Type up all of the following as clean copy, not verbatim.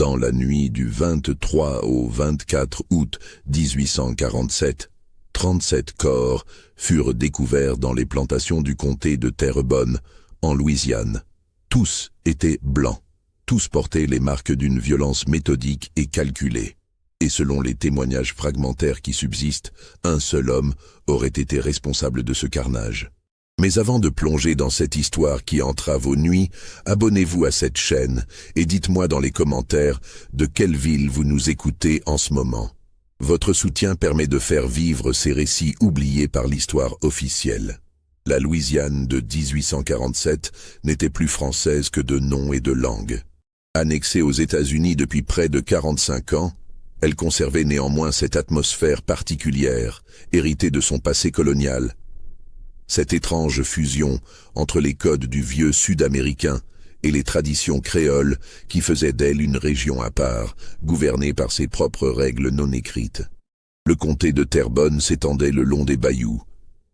Dans la nuit du 23 au 24 août 1847, 37 corps furent découverts dans les plantations du comté de Terrebonne, en Louisiane. Tous étaient blancs. Tous portaient les marques d'une violence méthodique et calculée. Et selon les témoignages fragmentaires qui subsistent, un seul homme aurait été responsable de ce carnage. Mais avant de plonger dans cette histoire qui entrave vos nuits, abonnez-vous à cette chaîne et dites-moi dans les commentaires de quelle ville vous nous écoutez en ce moment. Votre soutien permet de faire vivre ces récits oubliés par l'histoire officielle. La Louisiane de 1847 n'était plus française que de nom et de langue. Annexée aux États-Unis depuis près de 45 ans, elle conservait néanmoins cette atmosphère particulière, héritée de son passé colonial. Cette étrange fusion entre les codes du vieux sud-américain et les traditions créoles qui faisaient d'elle une région à part, gouvernée par ses propres règles non écrites. Le comté de Terrebonne s'étendait le long des bayous,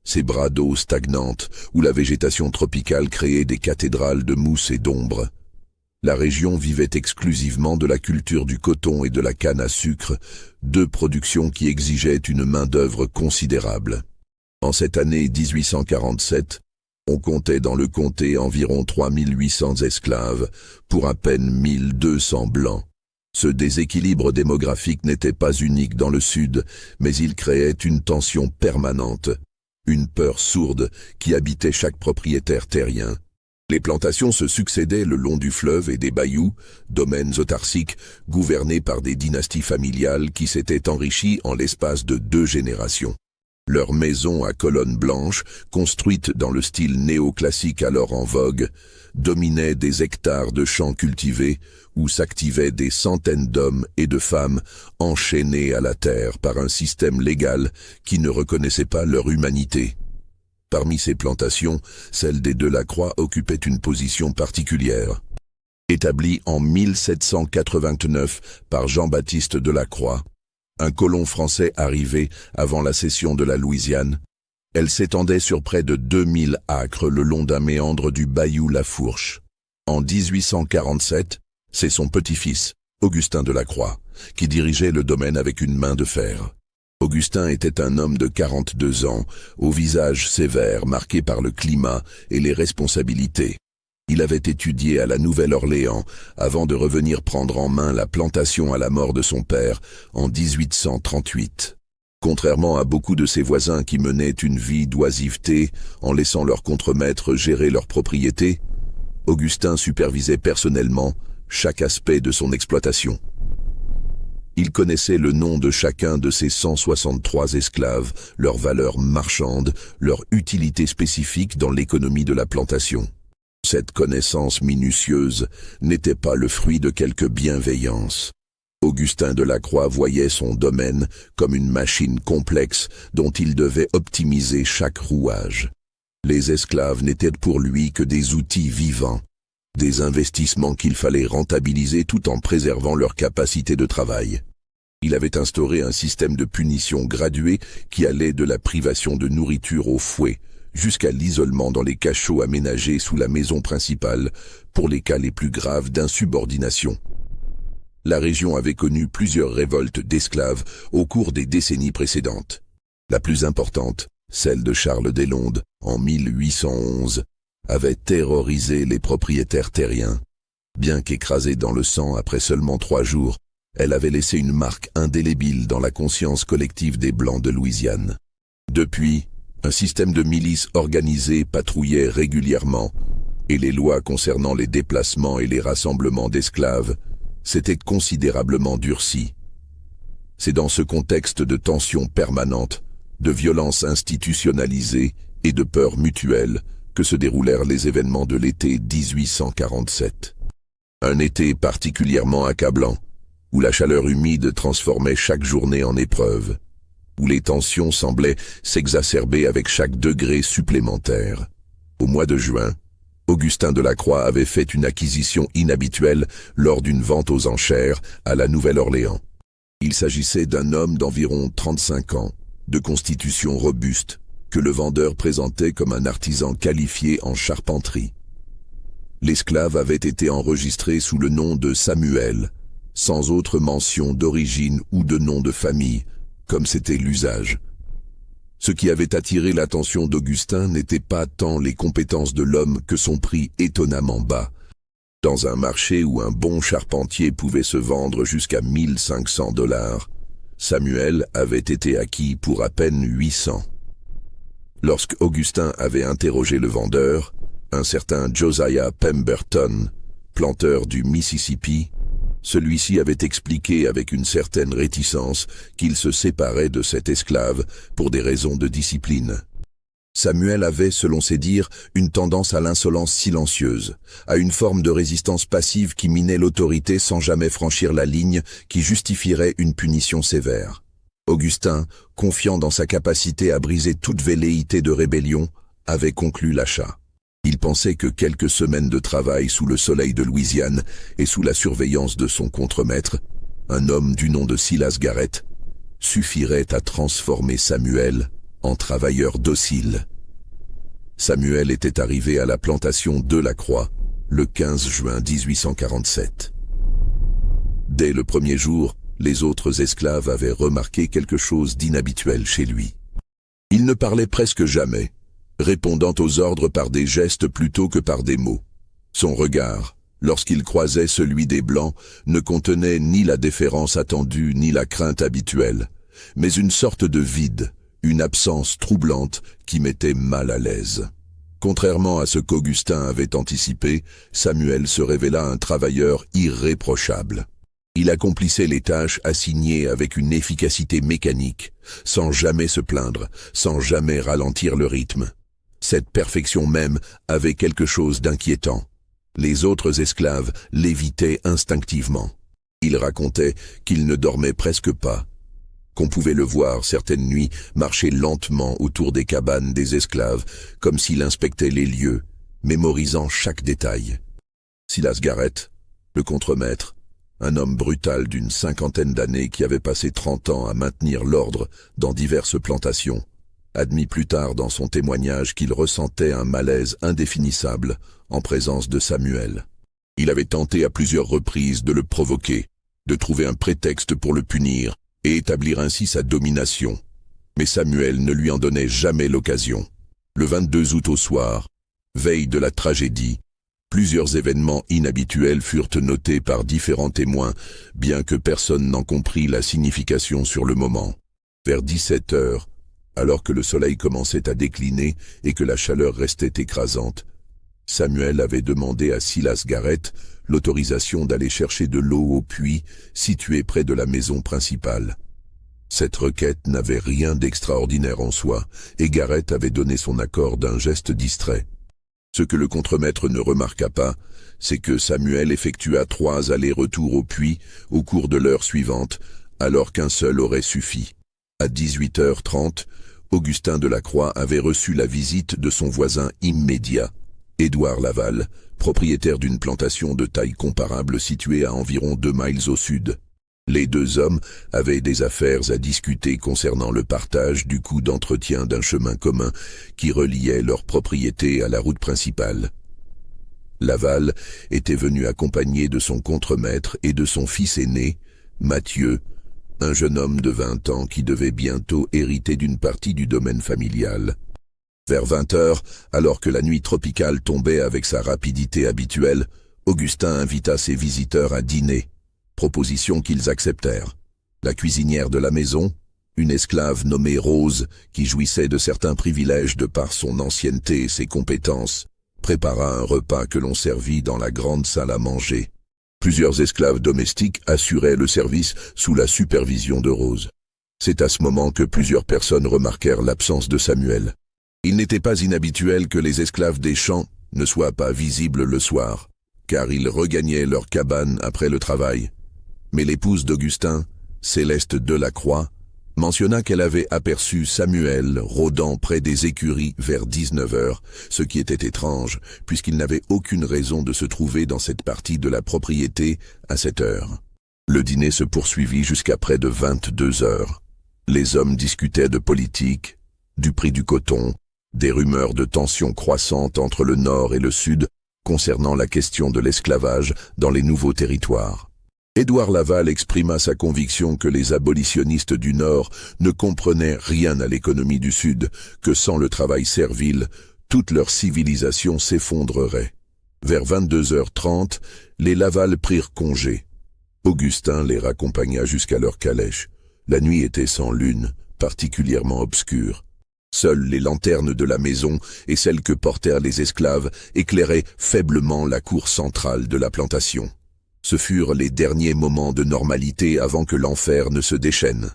ses bras d'eau stagnantes où la végétation tropicale créait des cathédrales de mousse et d'ombre. La région vivait exclusivement de la culture du coton et de la canne à sucre, deux productions qui exigeaient une main-d'œuvre considérable. En cette année 1847, on comptait dans le comté environ 3800 esclaves, pour à peine 1200 blancs. Ce déséquilibre démographique n'était pas unique dans le Sud, mais il créait une tension permanente, une peur sourde qui habitait chaque propriétaire terrien. Les plantations se succédaient le long du fleuve et des bayous, domaines autarciques gouvernés par des dynasties familiales qui s'étaient enrichies en l'espace de 2 générations. Leurs maisons à colonnes blanches, construites dans le style néoclassique alors en vogue, dominaient des hectares de champs cultivés où s'activaient des centaines d'hommes et de femmes enchaînés à la terre par un système légal qui ne reconnaissait pas leur humanité. Parmi ces plantations, celle des Delacroix occupait une position particulière. Établie en 1789 par Jean-Baptiste Delacroix, un colon français arrivé avant la cession de la Louisiane, elle s'étendait sur près de 2000 acres le long d'un méandre du bayou La Fourche. En 1847, c'est son petit-fils, Augustin Delacroix, qui dirigeait le domaine avec une main de fer. Augustin était un homme de 42 ans, au visage sévère marqué par le climat et les responsabilités. Il avait étudié à la Nouvelle-Orléans avant de revenir prendre en main la plantation à la mort de son père en 1838. Contrairement à beaucoup de ses voisins qui menaient une vie d'oisiveté en laissant leurs contremaîtres gérer leurs propriétés, Augustin supervisait personnellement chaque aspect de son exploitation. Il connaissait le nom de chacun de ses 163 esclaves, leurs valeurs marchandes, leur utilité spécifique dans l'économie de la plantation. Cette connaissance minutieuse n'était pas le fruit de quelque bienveillance. Augustin Delacroix voyait son domaine comme une machine complexe dont il devait optimiser chaque rouage. Les esclaves n'étaient pour lui que des outils vivants, des investissements qu'il fallait rentabiliser tout en préservant leur capacité de travail. Il avait instauré un système de punition gradué qui allait de la privation de nourriture au fouet, jusqu'à l'isolement dans les cachots aménagés sous la maison principale pour les cas les plus graves d'insubordination. La région avait connu plusieurs révoltes d'esclaves au cours des décennies précédentes. La plus importante, celle de Charles Deslandes, en 1811, avait terrorisé les propriétaires terriens. Bien qu'écrasée dans le sang après seulement 3 jours, elle avait laissé une marque indélébile dans la conscience collective des Blancs de Louisiane. Depuis, un système de milices organisées patrouillait régulièrement, et les lois concernant les déplacements et les rassemblements d'esclaves s'étaient considérablement durcies. C'est dans ce contexte de tension permanente, de violence institutionnalisée et de peur mutuelle que se déroulèrent les événements de l'été 1847. Un été particulièrement accablant, où la chaleur humide transformait chaque journée en épreuve, où les tensions semblaient s'exacerber avec chaque degré supplémentaire. Au mois de juin, Augustin Delacroix avait fait une acquisition inhabituelle lors d'une vente aux enchères à la Nouvelle-Orléans. Il s'agissait d'un homme d'environ 35 ans, de constitution robuste, que le vendeur présentait comme un artisan qualifié en charpenterie. L'esclave avait été enregistré sous le nom de Samuel, sans autre mention d'origine ou de nom de famille, comme c'était l'usage. Ce qui avait attiré l'attention d'Augustin n'était pas tant les compétences de l'homme que son prix étonnamment bas. Dans un marché où un bon charpentier pouvait se vendre jusqu'à 1500 $, Samuel avait été acquis pour à peine 800. Lorsque Augustin avait interrogé le vendeur, un certain Josiah Pemberton, planteur du Mississippi, celui-ci avait expliqué avec une certaine réticence qu'il se séparait de cet esclave pour des raisons de discipline. Samuel avait, selon ses dires, une tendance à l'insolence silencieuse, à une forme de résistance passive qui minait l'autorité sans jamais franchir la ligne qui justifierait une punition sévère. Augustin, confiant dans sa capacité à briser toute velléité de rébellion, avait conclu l'achat. Il pensait que quelques semaines de travail sous le soleil de Louisiane et sous la surveillance de son contremaître, un homme du nom de Silas Garrett, suffirait à transformer Samuel en travailleur docile. Samuel était arrivé à la plantation de la Croix le 15 juin 1847. Dès le premier jour, les autres esclaves avaient remarqué quelque chose d'inhabituel chez lui. Il ne parlait presque jamais, répondant aux ordres par des gestes plutôt que par des mots. Son regard, lorsqu'il croisait celui des Blancs, ne contenait ni la déférence attendue ni la crainte habituelle, mais une sorte de vide, une absence troublante qui mettait mal à l'aise. Contrairement à ce qu'Augustin avait anticipé, Samuel se révéla un travailleur irréprochable. Il accomplissait les tâches assignées avec une efficacité mécanique, sans jamais se plaindre, sans jamais ralentir le rythme. Cette perfection même avait quelque chose d'inquiétant. Les autres esclaves l'évitaient instinctivement. Il racontait qu'il ne dormait presque pas, qu'on pouvait le voir certaines nuits marcher lentement autour des cabanes des esclaves, comme s'il inspectait les lieux, mémorisant chaque détail. Silas Garrett, le contremaître, un homme brutal d'une 50aine d'années qui avait passé 30 ans à maintenir l'ordre dans diverses plantations, admis plus tard dans son témoignage qu'il ressentait un malaise indéfinissable en présence de Samuel. Il avait tenté à plusieurs reprises de le provoquer, de trouver un prétexte pour le punir et établir ainsi sa domination. Mais Samuel ne lui en donnait jamais l'occasion. Le 22 août au soir, veille de la tragédie, plusieurs événements inhabituels furent notés par différents témoins, bien que personne n'en comprit la signification sur le moment. Vers 17 heures, alors que le soleil commençait à décliner et que la chaleur restait écrasante, Samuel avait demandé à Silas Garrett l'autorisation d'aller chercher de l'eau au puits situé près de la maison principale. Cette requête n'avait rien d'extraordinaire en soi, et Garrett avait donné son accord d'un geste distrait. Ce que le contremaître ne remarqua pas, c'est que Samuel effectua 3 allers-retours au puits au cours de l'heure suivante, alors qu'un seul aurait suffi. À 18h30, Augustin de la Croix avait reçu la visite de son voisin immédiat, Édouard Laval, propriétaire d'une plantation de taille comparable située à environ 2 miles au sud. Les deux hommes avaient des affaires à discuter concernant le partage du coût d'entretien d'un chemin commun qui reliait leur propriété à la route principale. Laval était venu accompagné de son contremaître et de son fils aîné, Mathieu, un jeune homme de 20 ans qui devait bientôt hériter d'une partie du domaine familial. Vers 20 heures, alors que la nuit tropicale tombait avec sa rapidité habituelle, Augustin invita ses visiteurs à dîner, proposition qu'ils acceptèrent. La cuisinière de la maison, une esclave nommée Rose, qui jouissait de certains privilèges de par son ancienneté et ses compétences, prépara un repas que l'on servit dans la grande salle à manger. Plusieurs esclaves domestiques assuraient le service sous la supervision de Rose. C'est à ce moment que plusieurs personnes remarquèrent l'absence de Samuel. Il n'était pas inhabituel que les esclaves des champs ne soient pas visibles le soir, car ils regagnaient leur cabane après le travail. Mais l'épouse d'Augustin, Céleste Delacroix, mentionna qu'elle avait aperçu Samuel rôdant près des écuries vers 19 heures, ce qui était étrange, puisqu'il n'avait aucune raison de se trouver dans cette partie de la propriété à cette heure. Le dîner se poursuivit jusqu'à près de 22 heures. Les hommes discutaient de politique, du prix du coton, des rumeurs de tensions croissantes entre le Nord et le Sud concernant la question de l'esclavage dans les nouveaux territoires. Édouard Laval exprima sa conviction que les abolitionnistes du Nord ne comprenaient rien à l'économie du Sud, que sans le travail servile, toute leur civilisation s'effondrerait. Vers 22h30, les Laval prirent congé. Augustin les raccompagna jusqu'à leur calèche. La nuit était sans lune, particulièrement obscure. Seules les lanternes de la maison et celles que portèrent les esclaves éclairaient faiblement la cour centrale de la plantation. Ce furent les derniers moments de normalité avant que l'enfer ne se déchaîne.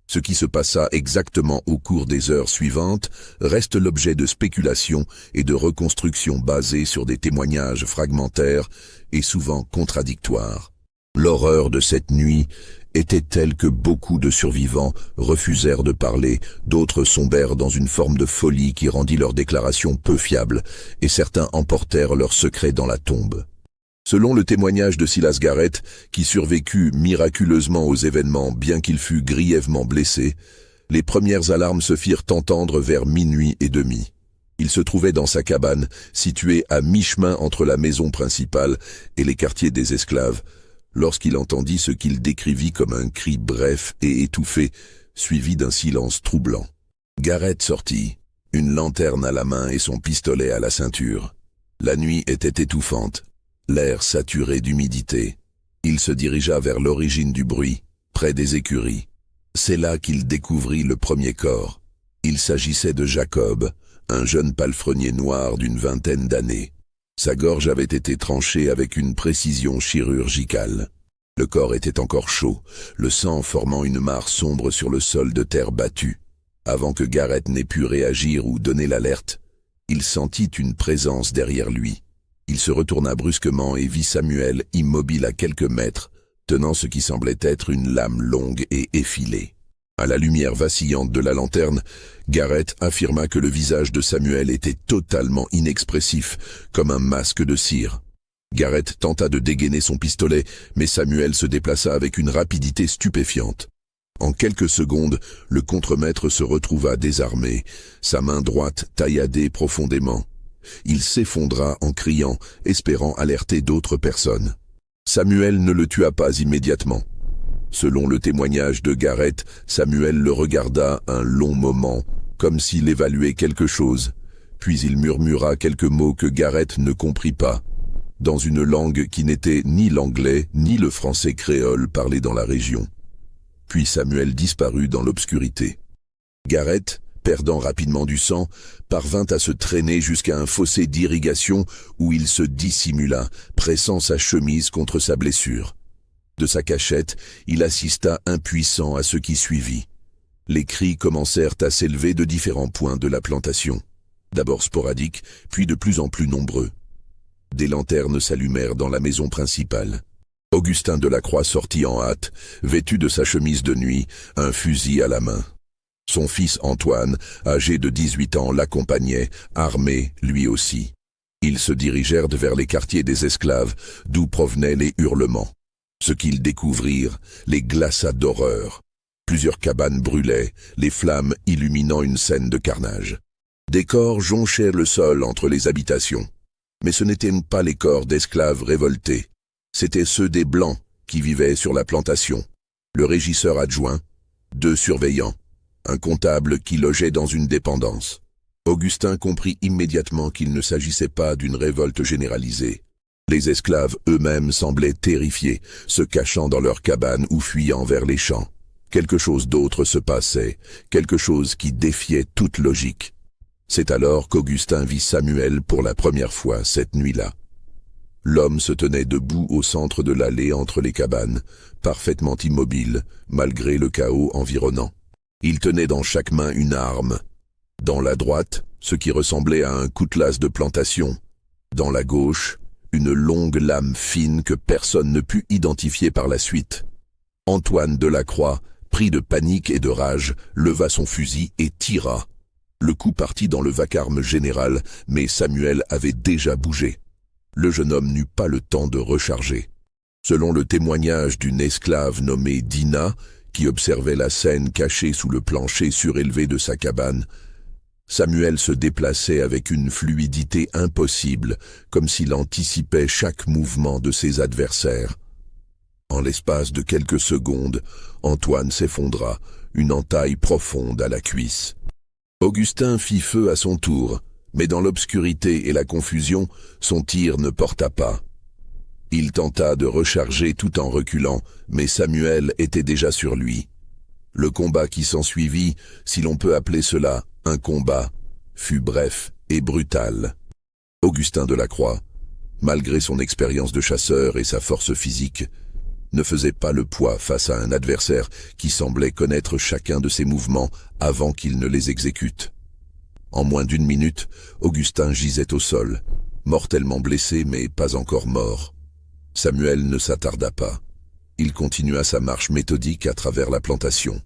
Ce qui se passa exactement au cours des heures suivantes reste l'objet de spéculations et de reconstructions basées sur des témoignages fragmentaires et souvent contradictoires. L'horreur de cette nuit était telle que beaucoup de survivants refusèrent de parler, d'autres sombèrent dans une forme de folie qui rendit leurs déclarations peu fiables, et certains emportèrent leurs secrets dans la tombe. Selon le témoignage de Silas Garrett, qui survécut miraculeusement aux événements bien qu'il fût grièvement blessé, les premières alarmes se firent entendre vers 00h30. Il se trouvait dans sa cabane, située à mi-chemin entre la maison principale et les quartiers des esclaves, lorsqu'il entendit ce qu'il décrivit comme un cri bref et étouffé, suivi d'un silence troublant. Garrett sortit, une lanterne à la main et son pistolet à la ceinture. La nuit était étouffante. L'air saturé d'humidité. Il se dirigea vers l'origine du bruit, près des écuries. C'est là qu'il découvrit le premier corps. Il s'agissait de Jacob, un jeune palefrenier noir d'une vingtaine d'années. Sa gorge avait été tranchée avec une précision chirurgicale. Le corps était encore chaud, le sang formant une mare sombre sur le sol de terre battue. Avant que Garrett n'ait pu réagir ou donner l'alerte, il sentit une présence derrière lui. Il se retourna brusquement et vit Samuel immobile à quelques mètres, tenant ce qui semblait être une lame longue et effilée. À la lumière vacillante de la lanterne, Garrett affirma que le visage de Samuel était totalement inexpressif, comme un masque de cire. Garrett tenta de dégainer son pistolet, mais Samuel se déplaça avec une rapidité stupéfiante. En quelques secondes, le contremaître se retrouva désarmé, sa main droite tailladée profondément. Il s'effondra en criant, espérant alerter d'autres personnes. Samuel ne le tua pas immédiatement. Selon le témoignage de Garrett, Samuel le regarda un long moment, comme s'il évaluait quelque chose, puis il murmura quelques mots que Garrett ne comprit pas, dans une langue qui n'était ni l'anglais ni le français créole parlé dans la région. Puis Samuel disparut dans l'obscurité. Garrett, perdant rapidement du sang, parvint à se traîner jusqu'à un fossé d'irrigation où il se dissimula, pressant sa chemise contre sa blessure. De sa cachette, il assista impuissant à ce qui suivit. Les cris commencèrent à s'élever de différents points de la plantation. D'abord sporadiques, puis de plus en plus nombreux. Des lanternes s'allumèrent dans la maison principale. Augustin Delacroix sortit en hâte, vêtu de sa chemise de nuit, un fusil à la main. Son fils Antoine, âgé de 18 ans, l'accompagnait, armé lui aussi. Ils se dirigèrent vers les quartiers des esclaves, d'où provenaient les hurlements. Ce qu'ils découvrirent les glaça d'horreur. Plusieurs cabanes brûlaient, les flammes illuminant une scène de carnage. Des corps jonchaient le sol entre les habitations. Mais ce n'étaient pas les corps d'esclaves révoltés. C'étaient ceux des Blancs qui vivaient sur la plantation. Le régisseur adjoint, 2 surveillants, un comptable qui logeait dans une dépendance. Augustin comprit immédiatement qu'il ne s'agissait pas d'une révolte généralisée. Les esclaves eux-mêmes semblaient terrifiés, se cachant dans leurs cabanes ou fuyant vers les champs. Quelque chose d'autre se passait, quelque chose qui défiait toute logique. C'est alors qu'Augustin vit Samuel pour la première fois cette nuit-là. L'homme se tenait debout au centre de l'allée entre les cabanes, parfaitement immobile, malgré le chaos environnant. Il tenait dans chaque main une arme. Dans la droite, ce qui ressemblait à un coutelas de plantation. Dans la gauche, une longue lame fine que personne ne put identifier par la suite. Antoine Delacroix, pris de panique et de rage, leva son fusil et tira. Le coup partit dans le vacarme général, mais Samuel avait déjà bougé. Le jeune homme n'eut pas le temps de recharger. Selon le témoignage d'une esclave nommée Dina, qui observait la scène cachée sous le plancher surélevé de sa cabane, Samuel se déplaçait avec une fluidité impossible, comme s'il anticipait chaque mouvement de ses adversaires. En l'espace de quelques secondes, Antoine s'effondra, une entaille profonde à la cuisse. Augustin fit feu à son tour, mais dans l'obscurité et la confusion, son tir ne porta pas. Il tenta de recharger tout en reculant, mais Samuel était déjà sur lui. Le combat qui s'ensuivit, si l'on peut appeler cela un combat, fut bref et brutal. Augustin Delacroix, malgré son expérience de chasseur et sa force physique, ne faisait pas le poids face à un adversaire qui semblait connaître chacun de ses mouvements avant qu'il ne les exécute. En moins d'une minute, Augustin gisait au sol, mortellement blessé mais pas encore mort. Samuel ne s'attarda pas. Il continua sa marche méthodique à travers la plantation.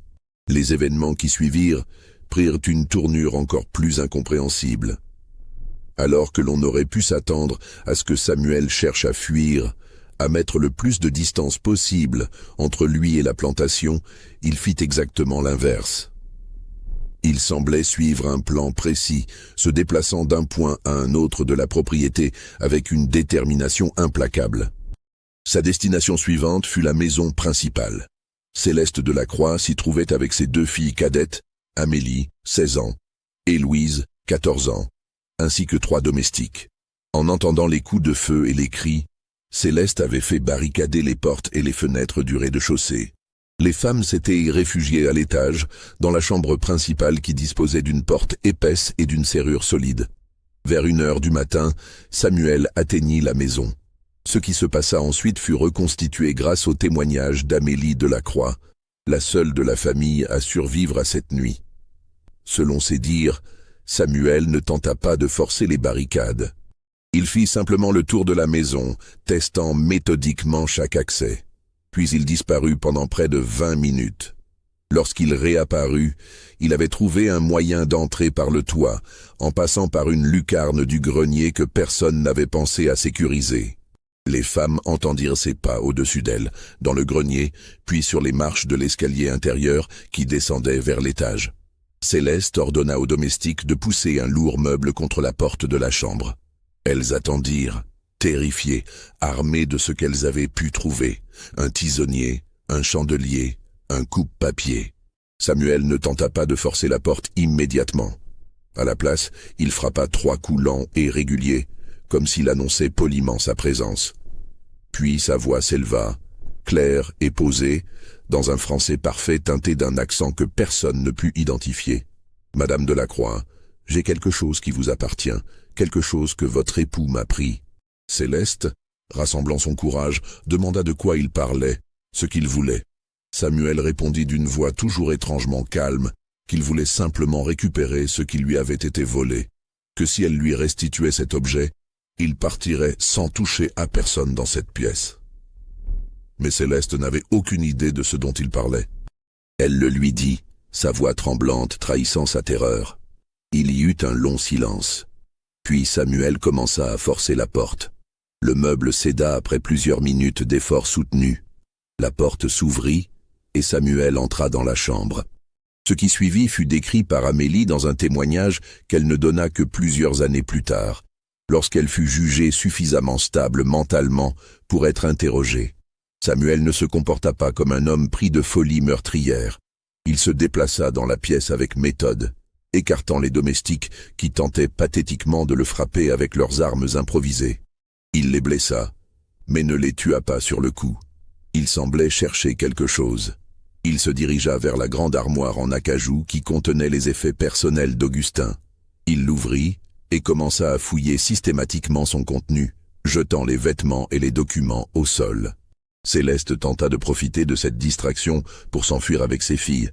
Les événements qui suivirent prirent une tournure encore plus incompréhensible. Alors que l'on aurait pu s'attendre à ce que Samuel cherche à fuir, à mettre le plus de distance possible entre lui et la plantation, il fit exactement l'inverse. Il semblait suivre un plan précis, se déplaçant d'un point à un autre de la propriété avec une détermination implacable. Sa destination suivante fut la maison principale. Céleste Delacroix s'y trouvait avec ses 2 filles cadettes, Amélie, 16 ans, et Louise, 14 ans, ainsi que 3 domestiques. En entendant les coups de feu et les cris, Céleste avait fait barricader les portes et les fenêtres du rez-de-chaussée. Les femmes s'étaient réfugiées à l'étage, dans la chambre principale qui disposait d'une porte épaisse et d'une serrure solide. Vers 1h du matin, Samuel atteignit la maison. Ce qui se passa ensuite fut reconstitué grâce au témoignage d'Amélie Delacroix, la seule de la famille à survivre à cette nuit. Selon ses dires, Samuel ne tenta pas de forcer les barricades. Il fit simplement le tour de la maison, testant méthodiquement chaque accès. Puis il disparut pendant près de 20 minutes. Lorsqu'il réapparut, il avait trouvé un moyen d'entrer par le toit, en passant par une lucarne du grenier que personne n'avait pensé à sécuriser. Les femmes entendirent ses pas au-dessus d'elles, dans le grenier, puis sur les marches de l'escalier intérieur qui descendait vers l'étage. Céleste ordonna aux domestiques de pousser un lourd meuble contre la porte de la chambre. Elles attendirent, terrifiées, armées de ce qu'elles avaient pu trouver, un tisonnier, un chandelier, un coupe-papier. Samuel ne tenta pas de forcer la porte immédiatement. À la place, il frappa 3 coups lents et réguliers, comme s'il annonçait poliment sa présence. Puis sa voix s'éleva, claire et posée, dans un français parfait teinté d'un accent que personne ne put identifier. « Madame Delacroix, j'ai quelque chose qui vous appartient, quelque chose que votre époux m'a pris. » Céleste, rassemblant son courage, demanda de quoi il parlait, ce qu'il voulait. Samuel répondit d'une voix toujours étrangement calme qu'il voulait simplement récupérer ce qui lui avait été volé, que si elle lui restituait cet objet, il partirait sans toucher à personne dans cette pièce. Mais Céleste n'avait aucune idée de ce dont il parlait. Elle le lui dit, sa voix tremblante trahissant sa terreur. Il y eut un long silence. Puis Samuel commença à forcer la porte. Le meuble céda après plusieurs minutes d'efforts soutenus. La porte s'ouvrit et Samuel entra dans la chambre. Ce qui suivit fut décrit par Amélie dans un témoignage qu'elle ne donna que plusieurs années plus tard, lorsqu'elle fut jugée suffisamment stable mentalement pour être interrogée. Samuel ne se comporta pas comme un homme pris de folie meurtrière. Il se déplaça dans la pièce avec méthode, écartant les domestiques qui tentaient pathétiquement de le frapper avec leurs armes improvisées. Il les blessa, mais ne les tua pas sur le coup. Il semblait chercher quelque chose. Il se dirigea vers la grande armoire en acajou qui contenait les effets personnels d'Augustin. Il l'ouvrit et commença à fouiller systématiquement son contenu, jetant les vêtements et les documents au sol. Céleste tenta de profiter de cette distraction pour s'enfuir avec ses filles,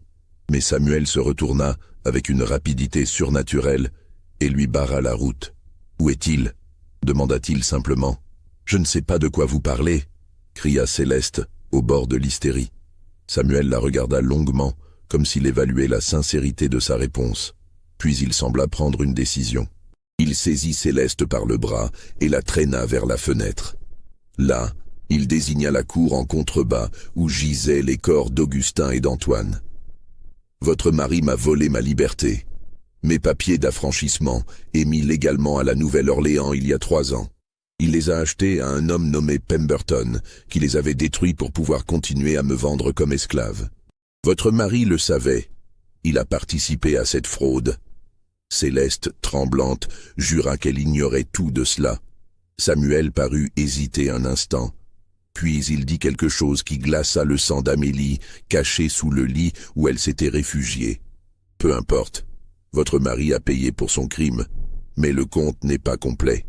mais Samuel se retourna avec une rapidité surnaturelle et lui barra la route. « Où est-il » demanda-t-il simplement. « Je ne sais pas de quoi vous parlez » cria Céleste, au bord de l'hystérie. Samuel la regarda longuement, comme s'il évaluait la sincérité de sa réponse. Puis il sembla prendre une décision. Il saisit Céleste par le bras et la traîna vers la fenêtre. Là, il désigna la cour en contrebas où gisaient les corps d'Augustin et d'Antoine. « Votre mari m'a volé ma liberté, mes papiers d'affranchissement émis légalement à la Nouvelle-Orléans il y a 3 ans. Il les a achetés à un homme nommé Pemberton, qui les avait détruits pour pouvoir continuer à me vendre comme esclave. Votre mari le savait. Il a participé à cette fraude. » Céleste, tremblante, jura qu'elle ignorait tout de cela. Samuel parut hésiter un instant. Puis il dit quelque chose qui glaça le sang d'Amélie, cachée sous le lit où elle s'était réfugiée. « Peu importe. Votre mari a payé pour son crime, mais le compte n'est pas complet. »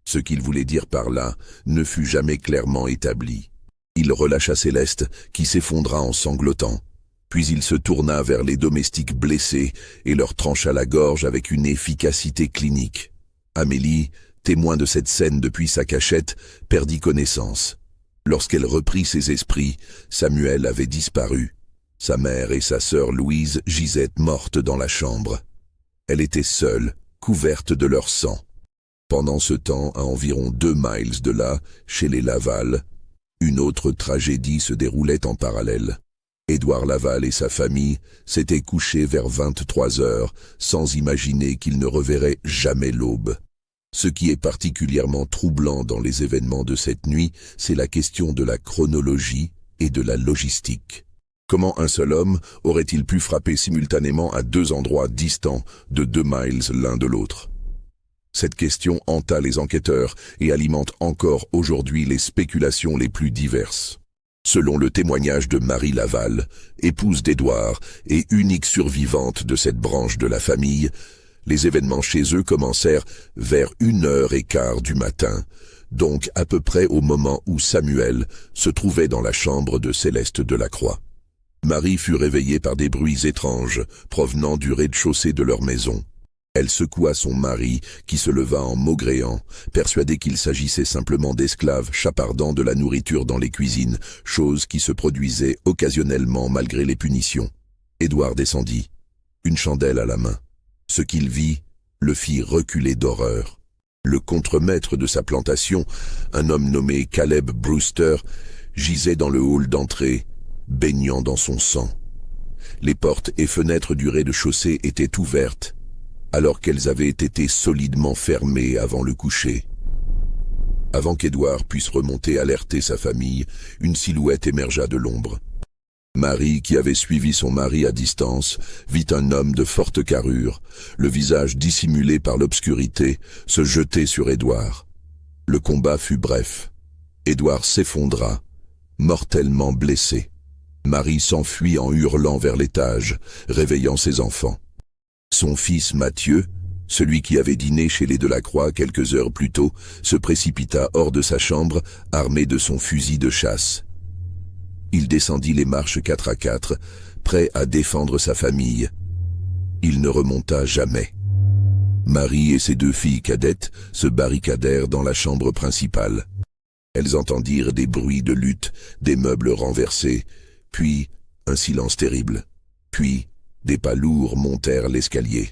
Ce qu'il voulait dire par là ne fut jamais clairement établi. Il relâcha Céleste, qui s'effondra en sanglotant. Puis il se tourna vers les domestiques blessés et leur trancha la gorge avec une efficacité clinique. Amélie, témoin de cette scène depuis sa cachette, perdit connaissance. Lorsqu'elle reprit ses esprits, Samuel avait disparu. Sa mère et sa sœur Louise gisaient mortes dans la chambre. Elle était seule, couverte de leur sang. Pendant ce temps, à environ 2 miles de là, chez les Laval, une autre tragédie se déroulait en parallèle. Édouard Laval et sa famille s'étaient couchés vers 23 heures, sans imaginer qu'ils ne reverraient jamais l'aube. Ce qui est particulièrement troublant dans les événements de cette nuit, c'est la question de la chronologie et de la logistique. Comment un seul homme aurait-il pu frapper simultanément à 2 endroits distants de 2 miles l'un de l'autre? Cette question hanta les enquêteurs et alimente encore aujourd'hui les spéculations les plus diverses. Selon le témoignage de Marie Laval, épouse d'Édouard et unique survivante de cette branche de la famille, les événements chez eux commencèrent vers 1h15 du matin, donc à peu près au moment où Samuel se trouvait dans la chambre de Céleste Delacroix. Marie fut réveillée par des bruits étranges provenant du rez-de-chaussée de leur maison. Elle secoua son mari, qui se leva en maugréant, persuadé qu'il s'agissait simplement d'esclaves chapardant de la nourriture dans les cuisines, chose qui se produisait occasionnellement malgré les punitions. Édouard descendit, une chandelle à la main. Ce qu'il vit le fit reculer d'horreur. Le contremaître de sa plantation, un homme nommé Caleb Brewster, gisait dans le hall d'entrée, baignant dans son sang. Les portes et fenêtres du rez-de-chaussée étaient ouvertes, alors qu'elles avaient été solidement fermées avant le coucher. Avant qu'Édouard puisse remonter alerter sa famille, une silhouette émergea de l'ombre. Marie, qui avait suivi son mari à distance, vit un homme de forte carrure, le visage dissimulé par l'obscurité, se jeter sur Édouard. Le combat fut bref. Édouard s'effondra, mortellement blessé. Marie s'enfuit en hurlant vers l'étage, réveillant ses enfants. Son fils Mathieu, celui qui avait dîné chez les Delacroix quelques heures plus tôt, se précipita hors de sa chambre, armé de son fusil de chasse. Il descendit les marches 4 à 4, prêt à défendre sa famille. Il ne remonta jamais. Marie et ses 2 filles cadettes se barricadèrent dans la chambre principale. Elles entendirent des bruits de lutte, des meubles renversés, puis un silence terrible. Puis des pas lourds montèrent l'escalier.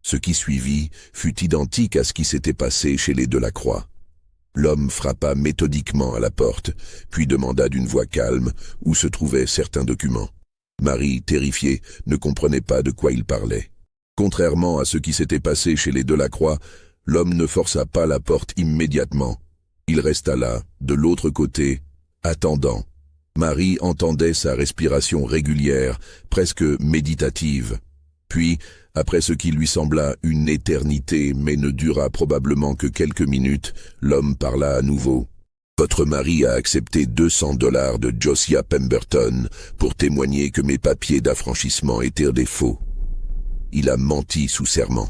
Ce qui suivit fut identique à ce qui s'était passé chez les Delacroix. L'homme frappa méthodiquement à la porte, puis demanda d'une voix calme où se trouvaient certains documents. Marie, terrifiée, ne comprenait pas de quoi il parlait. Contrairement à ce qui s'était passé chez les Delacroix, l'homme ne força pas la porte immédiatement. Il resta là, de l'autre côté, attendant. Marie entendait sa respiration régulière, presque méditative. Puis, après ce qui lui sembla une éternité, mais ne dura probablement que quelques minutes, l'homme parla à nouveau. « Votre mari a accepté $200 de Josiah Pemberton pour témoigner que mes papiers d'affranchissement étaient des faux. Il a menti sous serment.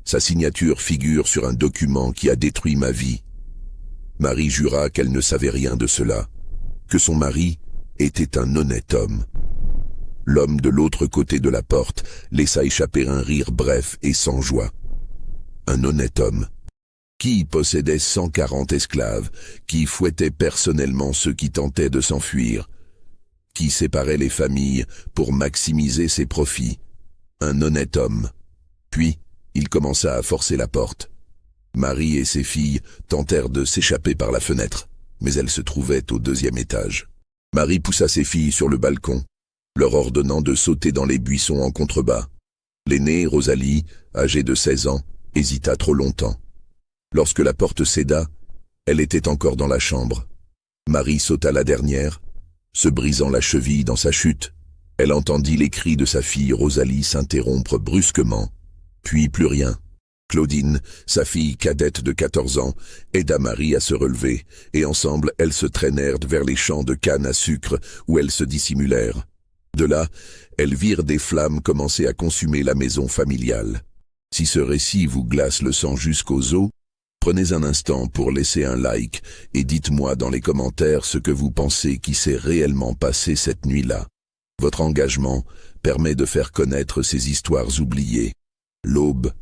Sa signature figure sur un document qui a détruit ma vie. » Marie jura qu'elle ne savait rien de cela, que son mari était un honnête homme. L'homme de l'autre côté de la porte laissa échapper un rire bref et sans joie. Un honnête homme, qui possédait 140 esclaves, qui fouettait personnellement ceux qui tentaient de s'enfuir, qui séparait les familles pour maximiser ses profits. Un honnête homme. Puis, il commença à forcer la porte. Marie et ses filles tentèrent de s'échapper par la fenêtre, mais elles se trouvaient au 2e étage. Marie poussa ses filles sur le balcon, leur ordonnant de sauter dans les buissons en contrebas. L'aînée, Rosalie, âgée de 16 ans, hésita trop longtemps. Lorsque la porte céda, elle était encore dans la chambre. Marie sauta la dernière, se brisant la cheville dans sa chute. Elle entendit les cris de sa fille Rosalie s'interrompre brusquement, puis plus rien. Claudine, sa fille cadette de 14 ans, aida Marie à se relever, et ensemble elles se traînèrent vers les champs de canne à sucre où elles se dissimulèrent. De là, elles virent des flammes commencer à consumer la maison familiale. Si ce récit vous glace le sang jusqu'aux os, prenez un instant pour laisser un like et dites-moi dans les commentaires ce que vous pensez qui s'est réellement passé cette nuit-là. Votre engagement permet de faire connaître ces histoires oubliées. L'aube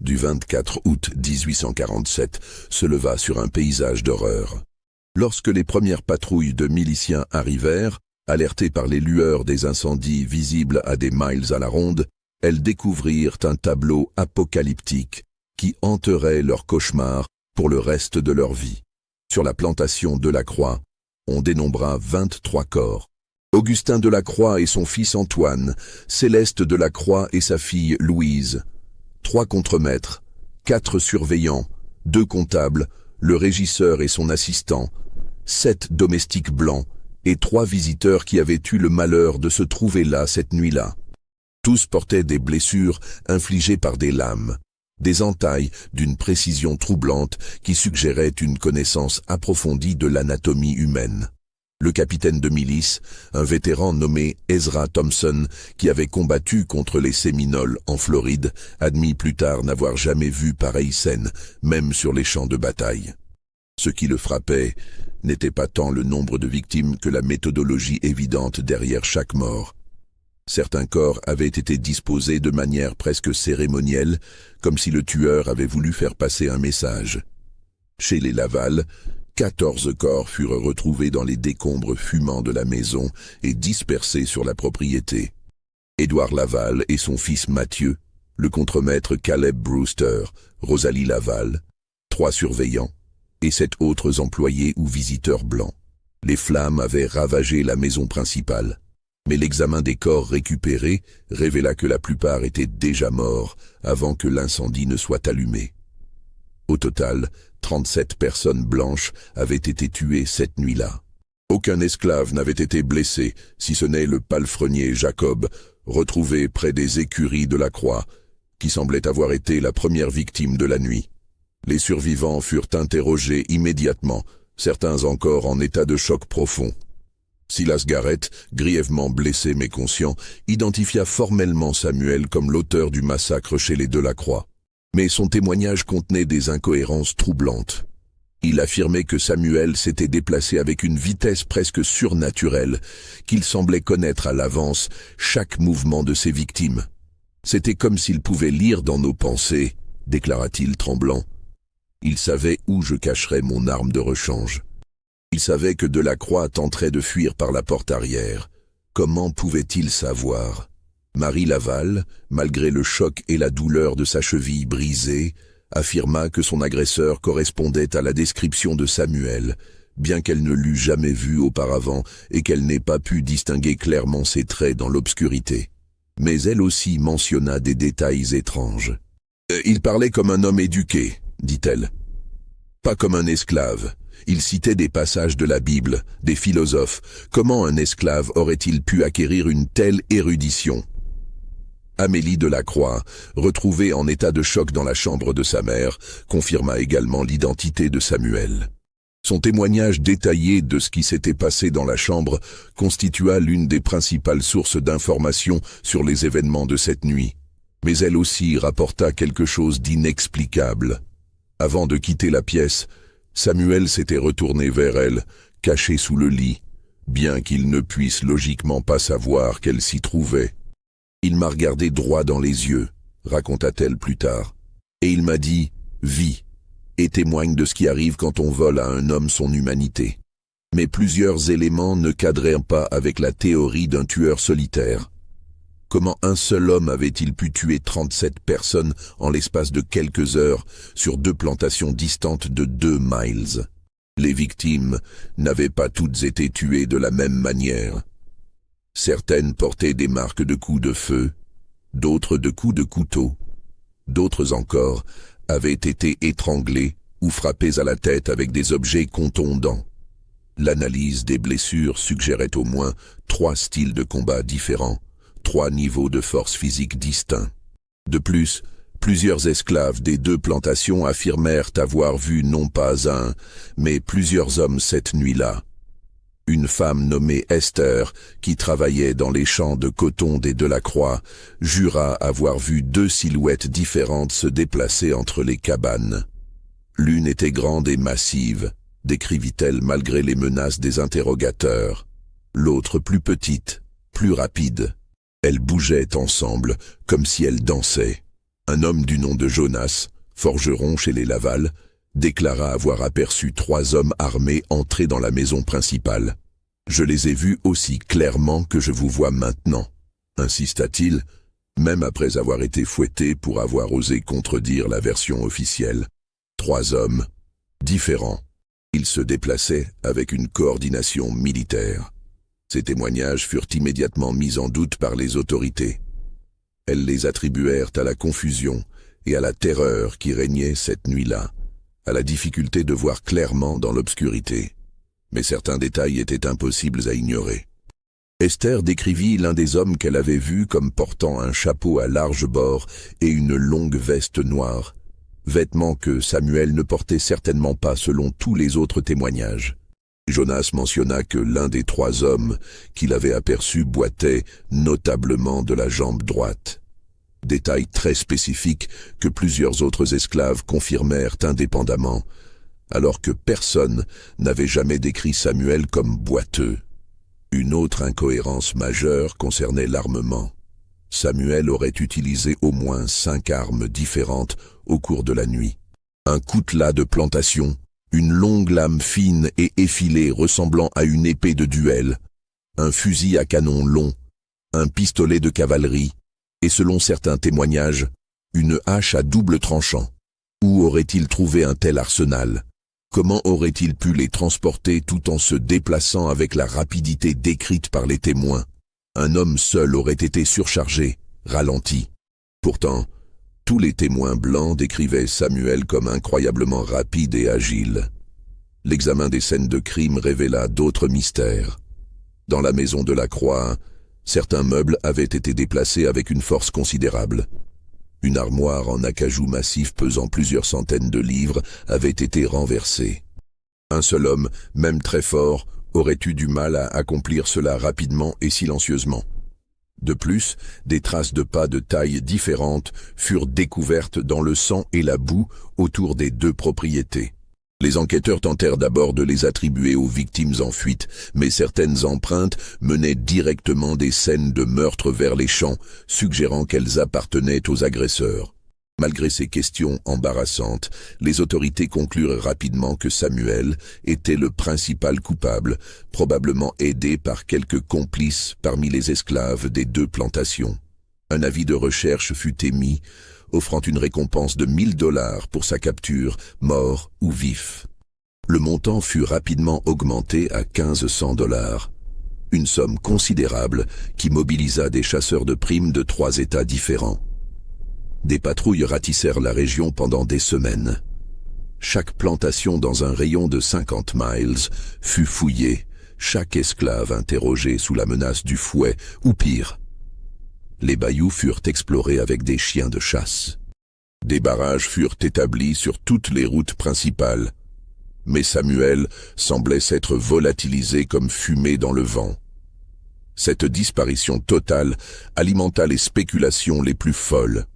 du 24 août 1847 se leva sur un paysage d'horreur. Lorsque les premières patrouilles de miliciens arrivèrent, alertées par les lueurs des incendies visibles à des miles à la ronde, elles découvrirent un tableau apocalyptique qui hanterait leur cauchemar pour le reste de leur vie. Sur la plantation Delacroix, on dénombra 23 corps. Augustin Delacroix et son fils Antoine, Céleste Delacroix et sa fille Louise, 3 contremaîtres, 4 surveillants, 2 comptables, le régisseur et son assistant, 7 domestiques blancs et 3 visiteurs qui avaient eu le malheur de se trouver là cette nuit-là. Tous portaient des blessures infligées par des lames, des entailles d'une précision troublante qui suggéraient une connaissance approfondie de l'anatomie humaine. Le capitaine de milice, un vétéran nommé Ezra Thompson, qui avait combattu contre les Séminoles en Floride, admit plus tard n'avoir jamais vu pareille scène, même sur les champs de bataille. Ce qui le frappait n'était pas tant le nombre de victimes que la méthodologie évidente derrière chaque mort. Certains corps avaient été disposés de manière presque cérémonielle, comme si le tueur avait voulu faire passer un message. Chez les Laval, 14 corps furent retrouvés dans les décombres fumants de la maison et dispersés sur la propriété. Édouard Laval et son fils Mathieu, le contremaître Caleb Brewster, Rosalie Laval, 3 surveillants et 7 autres employés ou visiteurs blancs. Les flammes avaient ravagé la maison principale, mais l'examen des corps récupérés révéla que la plupart étaient déjà morts avant que l'incendie ne soit allumé. Au total, 37 personnes blanches avaient été tuées cette nuit-là. Aucun esclave n'avait été blessé, si ce n'est le palefrenier Jacob, retrouvé près des écuries de la Croix, qui semblait avoir été la première victime de la nuit. Les survivants furent interrogés immédiatement, certains encore en état de choc profond. Silas Garrett, grièvement blessé mais conscient, identifia formellement Samuel comme l'auteur du massacre chez les Delacroix. Mais son témoignage contenait des incohérences troublantes. Il affirmait que Samuel s'était déplacé avec une vitesse presque surnaturelle, qu'il semblait connaître à l'avance chaque mouvement de ses victimes. C'était comme s'il pouvait lire dans nos pensées, déclara-t-il tremblant. Il savait où je cacherais mon arme de rechange. Il savait que Delacroix tenterait de fuir par la porte arrière. Comment pouvait-il savoir ? Marie Laval, malgré le choc et la douleur de sa cheville brisée, affirma que son agresseur correspondait à la description de Samuel, bien qu'elle ne l'eût jamais vu auparavant et qu'elle n'ait pas pu distinguer clairement ses traits dans l'obscurité. Mais elle aussi mentionna des détails étranges. « Il parlait comme un homme éduqué », dit-elle. « Pas comme un esclave. Il citait des passages de la Bible, des philosophes. Comment un esclave aurait-il pu acquérir une telle érudition ?» Amélie Delacroix, retrouvée en état de choc dans la chambre de sa mère, confirma également l'identité de Samuel. Son témoignage détaillé de ce qui s'était passé dans la chambre constitua l'une des principales sources d'informations sur les événements de cette nuit. Mais elle aussi rapporta quelque chose d'inexplicable. Avant de quitter la pièce, Samuel s'était retourné vers elle, caché sous le lit, bien qu'il ne puisse logiquement pas savoir qu'elle s'y trouvait. Il m'a regardé droit dans les yeux, raconta-t-elle plus tard, et il m'a dit « Vis » et témoigne de ce qui arrive quand on vole à un homme son humanité. Mais plusieurs éléments ne cadraient pas avec la théorie d'un tueur solitaire. Comment un seul homme avait-il pu tuer 37 personnes en l'espace de quelques heures sur 2 plantations distantes de 2 miles? Les victimes n'avaient pas toutes été tuées de la même manière. Certaines portaient des marques de coups de feu, d'autres de coups de couteau. D'autres encore avaient été étranglées, ou frappés à la tête avec des objets contondants. L'analyse des blessures suggérait au moins 3 styles de combat différents, 3 niveaux de force physique distincts. De plus, plusieurs esclaves des 2 plantations affirmèrent avoir vu non pas un, mais plusieurs hommes cette nuit-là. Une femme nommée Esther, qui travaillait dans les champs de coton des Delacroix, jura avoir vu 2 silhouettes différentes se déplacer entre les cabanes. L'une était grande et massive, décrivit-elle malgré les menaces des interrogateurs. L'autre plus petite, plus rapide. Elles bougeaient ensemble, comme si elles dansaient. Un homme du nom de Jonas, forgeron chez les Laval, déclara avoir aperçu 3 hommes armés entrer dans la maison principale. « Je les ai vus aussi clairement que je vous vois maintenant », insista-t-il, même après avoir été fouetté pour avoir osé contredire la version officielle. 3 hommes, différents. Ils se déplaçaient avec une coordination militaire. Ces témoignages furent immédiatement mis en doute par les autorités. Elles les attribuèrent à la confusion et à la terreur qui régnait cette nuit-là, à la difficulté de voir clairement dans l'obscurité. Mais certains détails étaient impossibles à ignorer. Esther décrivit l'un des hommes qu'elle avait vu comme portant un chapeau à large bord et une longue veste noire, vêtements que Samuel ne portait certainement pas selon tous les autres témoignages. Jonas mentionna que l'un des 3 hommes qu'il avait aperçu boitait notablement de la jambe droite. Détail très spécifique que plusieurs autres esclaves confirmèrent indépendamment, alors que personne n'avait jamais décrit Samuel comme boiteux. Une autre incohérence majeure concernait l'armement. Samuel aurait utilisé au moins 5 armes différentes au cours de la nuit. Un coutelas de plantation, une longue lame fine et effilée ressemblant à une épée de duel, un fusil à canon long, un pistolet de cavalerie, et selon certains témoignages, une hache à double tranchant. Où aurait-il trouvé un tel arsenal? Comment aurait-il pu les transporter tout en se déplaçant avec la rapidité décrite par les témoins? Un homme seul aurait été surchargé, ralenti. Pourtant, tous les témoins blancs décrivaient Samuel comme incroyablement rapide et agile. L'examen des scènes de crime révéla d'autres mystères. Dans la maison de la Croix, certains meubles avaient été déplacés avec une force considérable. Une armoire en acajou massif pesant plusieurs centaines de livres avait été renversée. Un seul homme, même très fort, aurait eu du mal à accomplir cela rapidement et silencieusement. De plus, des traces de pas de taille différentes furent découvertes dans le sang et la boue autour des 2 propriétés. Les enquêteurs tentèrent d'abord de les attribuer aux victimes en fuite, mais certaines empreintes menaient directement des scènes de meurtre vers les champs, suggérant qu'elles appartenaient aux agresseurs. Malgré ces questions embarrassantes, les autorités conclurent rapidement que Samuel était le principal coupable, probablement aidé par quelques complices parmi les esclaves des 2 plantations. Un avis de recherche fut émis, offrant une récompense de 1 000 $ pour sa capture, mort ou vif. Le montant fut rapidement augmenté à 1 500 $, une somme considérable qui mobilisa des chasseurs de primes de 3 États différents. Des patrouilles ratissèrent la région pendant des semaines. Chaque plantation dans un rayon de 50 miles fut fouillée, chaque esclave interrogé sous la menace du fouet, ou pire. Les bayous furent explorés avec des chiens de chasse. Des barrages furent établis sur toutes les routes principales. Mais Samuel semblait s'être volatilisé comme fumée dans le vent. Cette disparition totale alimenta les spéculations les plus folles.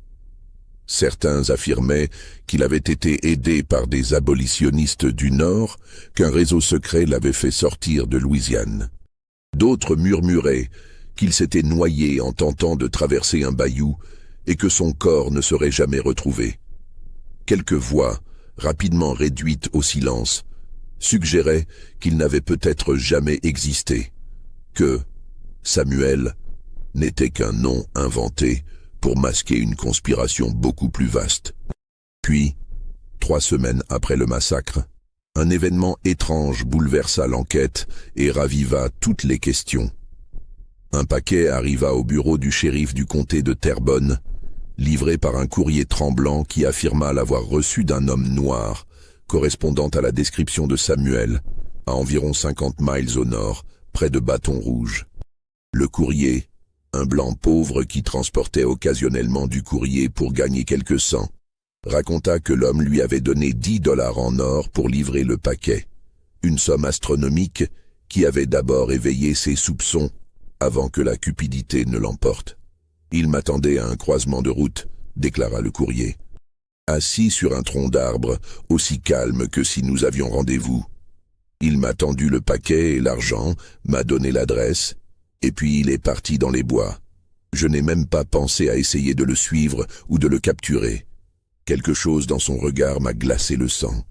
Certains affirmaient qu'il avait été aidé par des abolitionnistes du Nord, qu'un réseau secret l'avait fait sortir de Louisiane. D'autres murmuraient qu'il s'était noyé en tentant de traverser un bayou et que son corps ne serait jamais retrouvé. Quelques voix, rapidement réduites au silence, suggéraient qu'il n'avait peut-être jamais existé, que Samuel n'était qu'un nom inventé pour masquer une conspiration beaucoup plus vaste. Puis, 3 semaines après le massacre, un événement étrange bouleversa l'enquête et raviva toutes les questions. Un paquet arriva au bureau du shérif du comté de Terrebonne, livré par un courrier tremblant qui affirma l'avoir reçu d'un homme noir, correspondant à la description de Samuel, à environ 50 miles au nord, près de Bâton Rouge. Le courrier, un blanc pauvre qui transportait occasionnellement du courrier pour gagner quelques cents, raconta que l'homme lui avait donné 10 dollars en or pour livrer le paquet, une somme astronomique qui avait d'abord éveillé ses soupçons avant que la cupidité ne l'emporte. « Il m'attendait à un croisement de route », déclara le courrier. Assis sur un tronc d'arbre, aussi calme que si nous avions rendez-vous. Il m'a tendu le paquet et l'argent, m'a donné l'adresse, et puis il est parti dans les bois. Je n'ai même pas pensé à essayer de le suivre ou de le capturer. Quelque chose dans son regard m'a glacé le sang.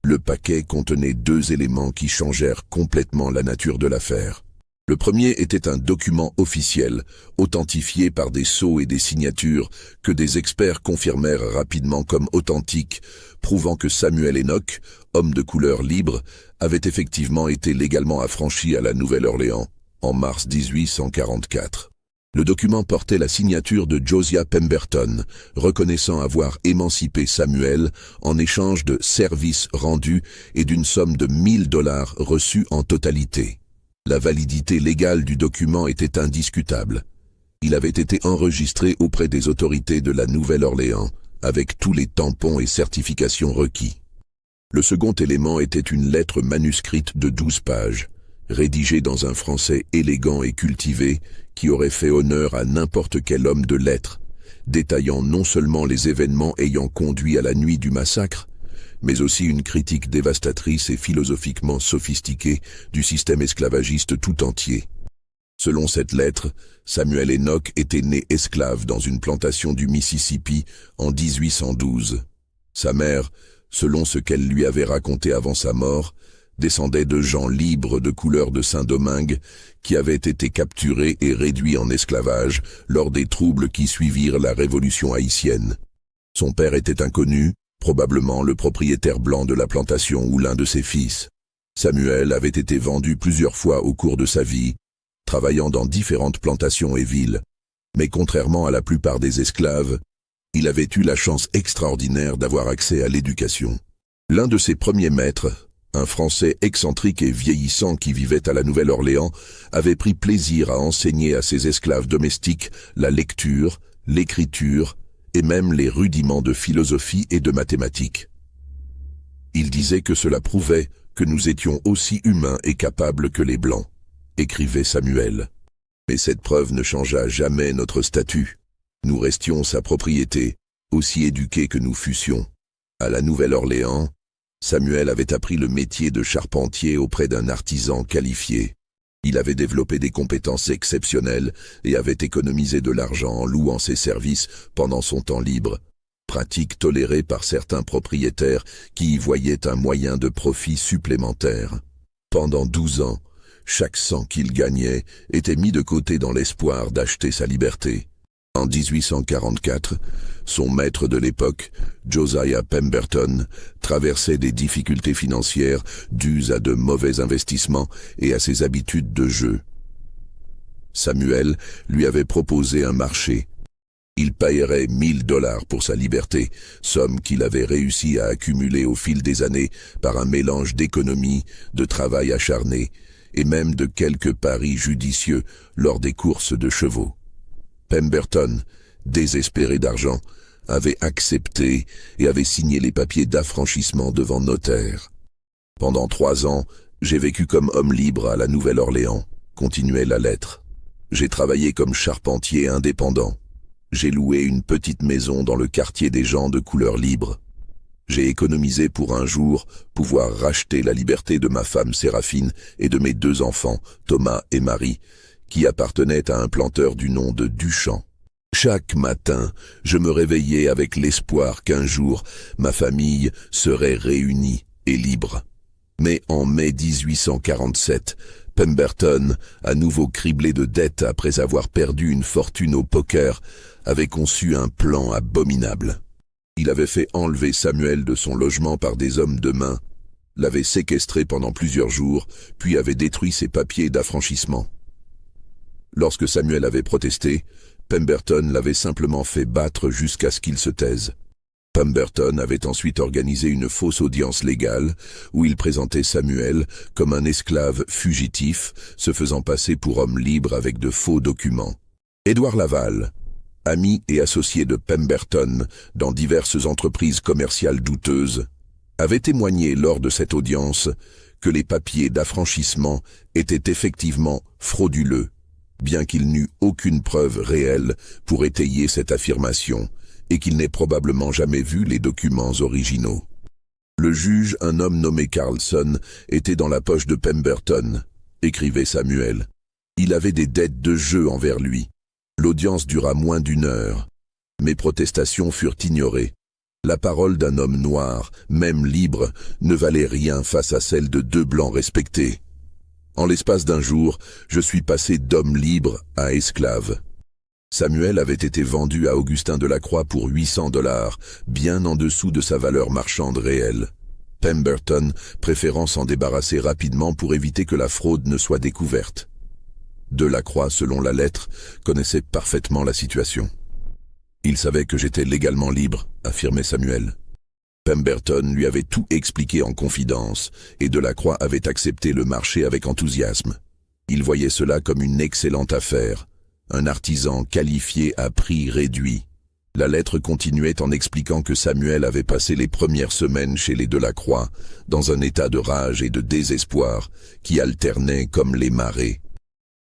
Le paquet contenait 2 éléments qui changèrent complètement la nature de l'affaire. Le premier était un document officiel, authentifié par des sceaux et des signatures que des experts confirmèrent rapidement comme authentiques, prouvant que Samuel Enoch, homme de couleur libre, avait effectivement été légalement affranchi à la Nouvelle-Orléans en mars 1844. Le document portait la signature de Josiah Pemberton, reconnaissant avoir émancipé Samuel en échange de services rendus et d'une somme de 1000 dollars reçus en totalité. La validité légale du document était indiscutable. Il avait été enregistré auprès des autorités de la Nouvelle-Orléans, avec tous les tampons et certifications requis. Le second élément était une lettre manuscrite de 12 pages, rédigée dans un français élégant et cultivé qui aurait fait honneur à n'importe quel homme de lettres, détaillant non seulement les événements ayant conduit à la nuit du massacre, mais aussi une critique dévastatrice et philosophiquement sophistiquée du système esclavagiste tout entier. Selon cette lettre, Samuel Enoch était né esclave dans une plantation du Mississippi en 1812. Sa mère, selon ce qu'elle lui avait raconté avant sa mort, descendait de gens libres de couleur de Saint-Domingue qui avaient été capturés et réduits en esclavage lors des troubles qui suivirent la Révolution haïtienne. Son père était inconnu, probablement le propriétaire blanc de la plantation ou l'un de ses fils. Samuel avait été vendu plusieurs fois au cours de sa vie, travaillant dans différentes plantations et villes, mais contrairement à la plupart des esclaves, il avait eu la chance extraordinaire d'avoir accès à l'éducation. L'un de ses premiers maîtres, un Français excentrique et vieillissant qui vivait à la Nouvelle-Orléans, avait pris plaisir à enseigner à ses esclaves domestiques la lecture, l'écriture et même les rudiments de philosophie et de mathématiques. Il disait que cela prouvait que nous étions aussi humains et capables que les Blancs, écrivait Samuel. Mais cette preuve ne changea jamais notre statut. Nous restions sa propriété, aussi éduqués que nous fussions. À la Nouvelle-Orléans, Samuel avait appris le métier de charpentier auprès d'un artisan qualifié. Il avait développé des compétences exceptionnelles et avait économisé de l'argent en louant ses services pendant son temps libre, pratique tolérée par certains propriétaires qui y voyaient un moyen de profit supplémentaire. Pendant 12 ans, chaque cent qu'il gagnait était mis de côté dans l'espoir d'acheter sa liberté. En 1844, son maître de l'époque, Josiah Pemberton, traversait des difficultés financières dues à de mauvais investissements et à ses habitudes de jeu. Samuel lui avait proposé un marché. Il paierait 1000 dollars pour sa liberté, somme qu'il avait réussi à accumuler au fil des années par un mélange d'économie, de travail acharné et même de quelques paris judicieux lors des courses de chevaux. Pemberton, désespéré d'argent, avait accepté et avait signé les papiers d'affranchissement devant notaire. Pendant 3 ans, j'ai vécu comme homme libre à la Nouvelle-Orléans, continuait la lettre. J'ai travaillé comme charpentier indépendant. J'ai loué une petite maison dans le quartier des gens de couleur libre. J'ai économisé pour un jour pouvoir racheter la liberté de ma femme Séraphine et de mes 2 enfants, Thomas et Marie, qui appartenaient à un planteur du nom de Duchamp. Chaque matin, je me réveillais avec l'espoir qu'un jour, ma famille serait réunie et libre. Mais en mai 1847, Pemberton, à nouveau criblé de dettes après avoir perdu une fortune au poker, avait conçu un plan abominable. Il avait fait enlever Samuel de son logement par des hommes de main, l'avait séquestré pendant plusieurs jours, puis avait détruit ses papiers d'affranchissement. Lorsque Samuel avait protesté, Pemberton l'avait simplement fait battre jusqu'à ce qu'il se taise. Pemberton avait ensuite organisé une fausse audience légale où il présentait Samuel comme un esclave fugitif, se faisant passer pour homme libre avec de faux documents. Édouard Laval, ami et associé de Pemberton dans diverses entreprises commerciales douteuses, avait témoigné lors de cette audience que les papiers d'affranchissement étaient effectivement frauduleux, bien qu'il n'eût aucune preuve réelle pour étayer cette affirmation et qu'il n'ait probablement jamais vu les documents originaux. Le juge, un homme nommé Carlson, était dans la poche de Pemberton, écrivait Samuel. Il avait des dettes de jeu envers lui. L'audience dura moins d'1 heure. Mes protestations furent ignorées. La parole d'un homme noir, même libre, ne valait rien face à celle de 2 blancs respectés. En l'espace d'1 jour, je suis passé d'homme libre à esclave. Samuel avait été vendu à Augustin Delacroix pour $800, bien en dessous de sa valeur marchande réelle. Pemberton préférant s'en débarrasser rapidement pour éviter que la fraude ne soit découverte. Delacroix, selon la lettre, connaissait parfaitement la situation. Il savait que j'étais légalement libre, affirmait Samuel. Pemberton lui avait tout expliqué en confidence, et Delacroix avait accepté le marché avec enthousiasme. Il voyait cela comme une excellente affaire, un artisan qualifié à prix réduit. La lettre continuait en expliquant que Samuel avait passé les premières semaines chez les Delacroix, dans un état de rage et de désespoir qui alternait comme les marées.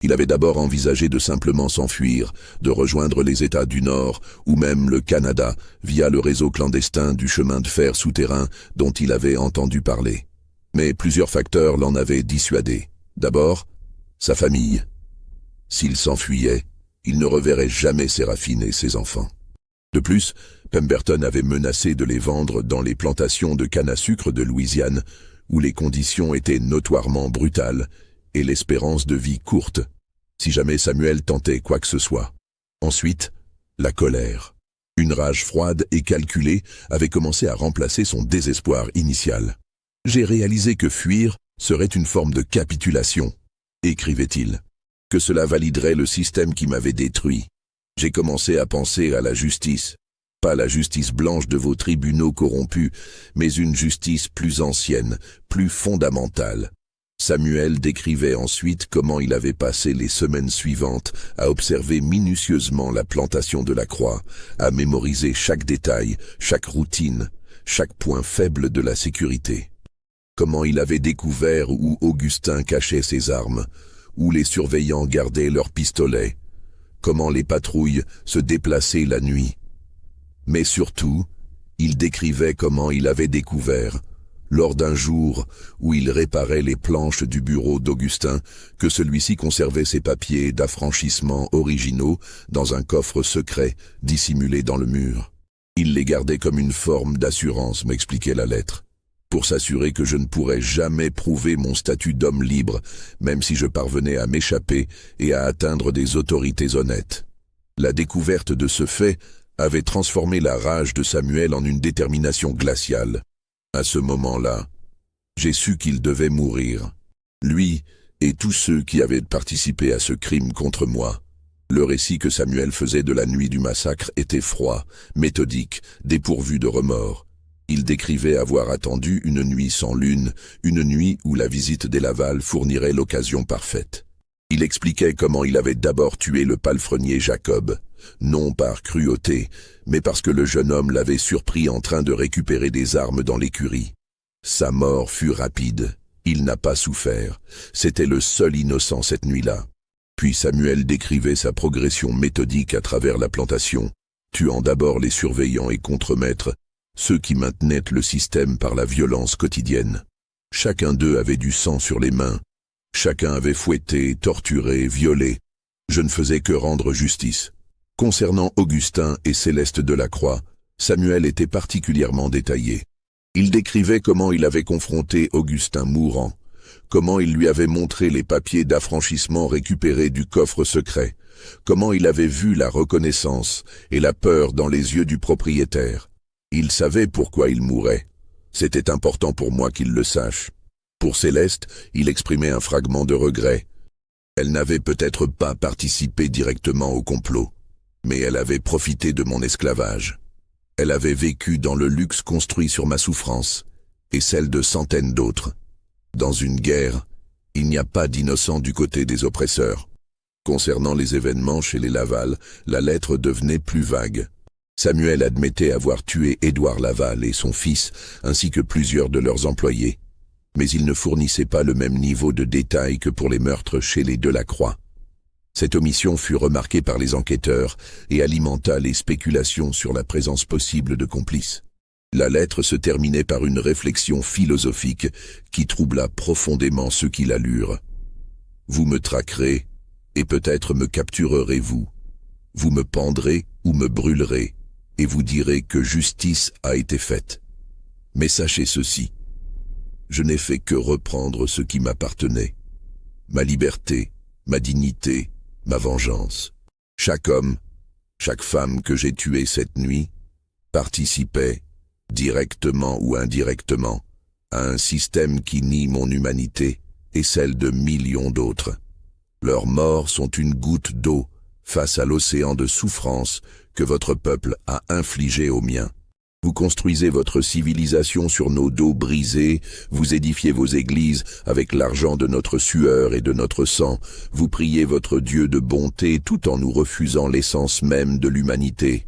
Il avait d'abord envisagé de simplement s'enfuir, de rejoindre les États du Nord ou même le Canada via le réseau clandestin du chemin de fer souterrain dont il avait entendu parler. Mais plusieurs facteurs l'en avaient dissuadé. D'abord, sa famille. S'il s'enfuyait, il ne reverrait jamais Séraphine et ses enfants. De plus, Pemberton avait menacé de les vendre dans les plantations de canne à sucre de Louisiane, où les conditions étaient notoirement brutales et l'espérance de vie courte, si jamais Samuel tentait quoi que ce soit. Ensuite, la colère. Une rage froide et calculée avait commencé à remplacer son désespoir initial. « J'ai réalisé que fuir serait une forme de capitulation », écrivait-il, que cela validerait le système qui m'avait détruit. J'ai commencé à penser à la justice, pas la justice blanche de vos tribunaux corrompus, mais une justice plus ancienne, plus fondamentale. Samuel décrivait ensuite comment il avait passé les semaines suivantes à observer minutieusement la plantation de la croix, à mémoriser chaque détail, chaque routine, chaque point faible de la sécurité. Comment il avait découvert où Augustin cachait ses armes, où les surveillants gardaient leurs pistolets, comment les patrouilles se déplaçaient la nuit. Mais surtout, il décrivait comment il avait découvert, lors d'un jour où il réparait les planches du bureau d'Augustin, que celui-ci conservait ses papiers d'affranchissement originaux dans un coffre secret dissimulé dans le mur. Il les gardait comme une forme d'assurance, m'expliquait la lettre, pour s'assurer que je ne pourrais jamais prouver mon statut d'homme libre, même si je parvenais à m'échapper et à atteindre des autorités honnêtes. La découverte de ce fait avait transformé la rage de Samuel en une détermination glaciale. À ce moment-là, j'ai su qu'il devait mourir, lui et tous ceux qui avaient participé à ce crime contre moi. Le récit que Samuel faisait de la nuit du massacre était froid, méthodique, dépourvu de remords. Il décrivait avoir attendu une nuit sans lune, une nuit où la visite des Laval fournirait l'occasion parfaite. Il expliquait comment il avait d'abord tué le palefrenier Jacob, non par cruauté, mais parce que le jeune homme l'avait surpris en train de récupérer des armes dans l'écurie. Sa mort fut rapide, il n'a pas souffert, c'était le seul innocent cette nuit-là. Puis Samuel décrivait sa progression méthodique à travers la plantation, tuant d'abord les surveillants et contremaîtres, ceux qui maintenaient le système par la violence quotidienne. Chacun d'eux avait du sang sur les mains, chacun avait fouetté, torturé, violé. Je ne faisais que rendre justice. Concernant Augustin et Céleste Delacroix, Samuel était particulièrement détaillé. Il décrivait comment il avait confronté Augustin mourant, comment il lui avait montré les papiers d'affranchissement récupérés du coffre secret, comment il avait vu la reconnaissance et la peur dans les yeux du propriétaire. Il savait pourquoi il mourait. C'était important pour moi qu'il le sache. Pour Céleste, il exprimait un fragment de regret. Elle n'avait peut-être pas participé directement au complot, mais elle avait profité de mon esclavage. Elle avait vécu dans le luxe construit sur ma souffrance, et celle de centaines d'autres. Dans une guerre, il n'y a pas d'innocents du côté des oppresseurs. Concernant les événements chez les Laval, la lettre devenait plus vague. Samuel admettait avoir tué Édouard Laval et son fils, ainsi que plusieurs de leurs employés. Mais il ne fournissait pas le même niveau de détail que pour les meurtres chez les Delacroix. Cette omission fut remarquée par les enquêteurs et alimenta les spéculations sur la présence possible de complices. La lettre se terminait par une réflexion philosophique qui troubla profondément ceux qui la lurent. « Vous me traquerez, et peut-être me capturerez-vous. Vous me pendrez ou me brûlerez, et vous direz que justice a été faite. Mais sachez ceci, je n'ai fait que reprendre ce qui m'appartenait. Ma liberté, ma dignité, ma vengeance. Chaque homme, chaque femme que j'ai tué cette nuit, participait, directement ou indirectement, à un système qui nie mon humanité et celle de millions d'autres. Leurs morts sont une goutte d'eau face à l'océan de souffrance que votre peuple a infligé au mien. Vous construisez votre civilisation sur nos dos brisés, vous édifiez vos églises avec l'argent de notre sueur et de notre sang, vous priez votre Dieu de bonté tout en nous refusant l'essence même de l'humanité.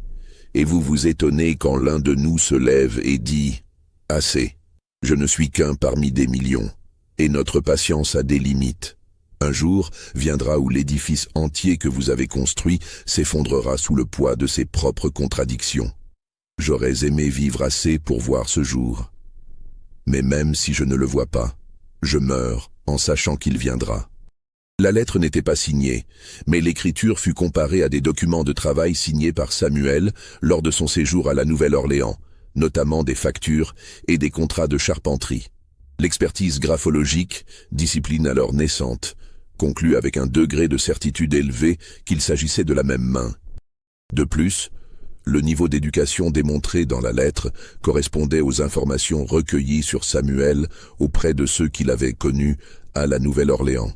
Et vous vous étonnez quand l'un de nous se lève et dit « Assez, je ne suis qu'un parmi des millions, et notre patience a des limites. Un jour viendra où l'édifice entier que vous avez construit s'effondrera sous le poids de ses propres contradictions. J'aurais aimé vivre assez pour voir ce jour. Mais même si je ne le vois pas, je meurs en sachant qu'il viendra. » La lettre n'était pas signée, mais l'écriture fut comparée à des documents de travail signés par Samuel lors de son séjour à la Nouvelle-Orléans, notamment des factures et des contrats de charpenterie. L'expertise graphologique, discipline alors naissante, conclut avec un degré de certitude élevé qu'il s'agissait de la même main. De plus, le niveau d'éducation démontré dans la lettre correspondait aux informations recueillies sur Samuel auprès de ceux qui l'avaient connu à la Nouvelle-Orléans.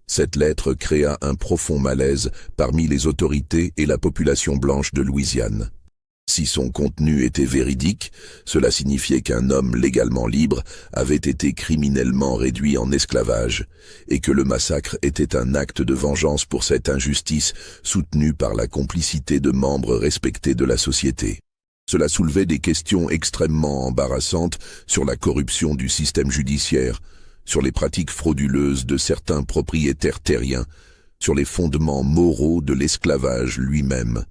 Cette lettre créa un profond malaise parmi les autorités et la population blanche de Louisiane. Si son contenu était véridique, cela signifiait qu'un homme légalement libre avait été criminellement réduit en esclavage, et que le massacre était un acte de vengeance pour cette injustice soutenue par la complicité de membres respectés de la société. Cela soulevait des questions extrêmement embarrassantes sur la corruption du système judiciaire, sur les pratiques frauduleuses de certains propriétaires terriens, sur les fondements moraux de l'esclavage lui-même.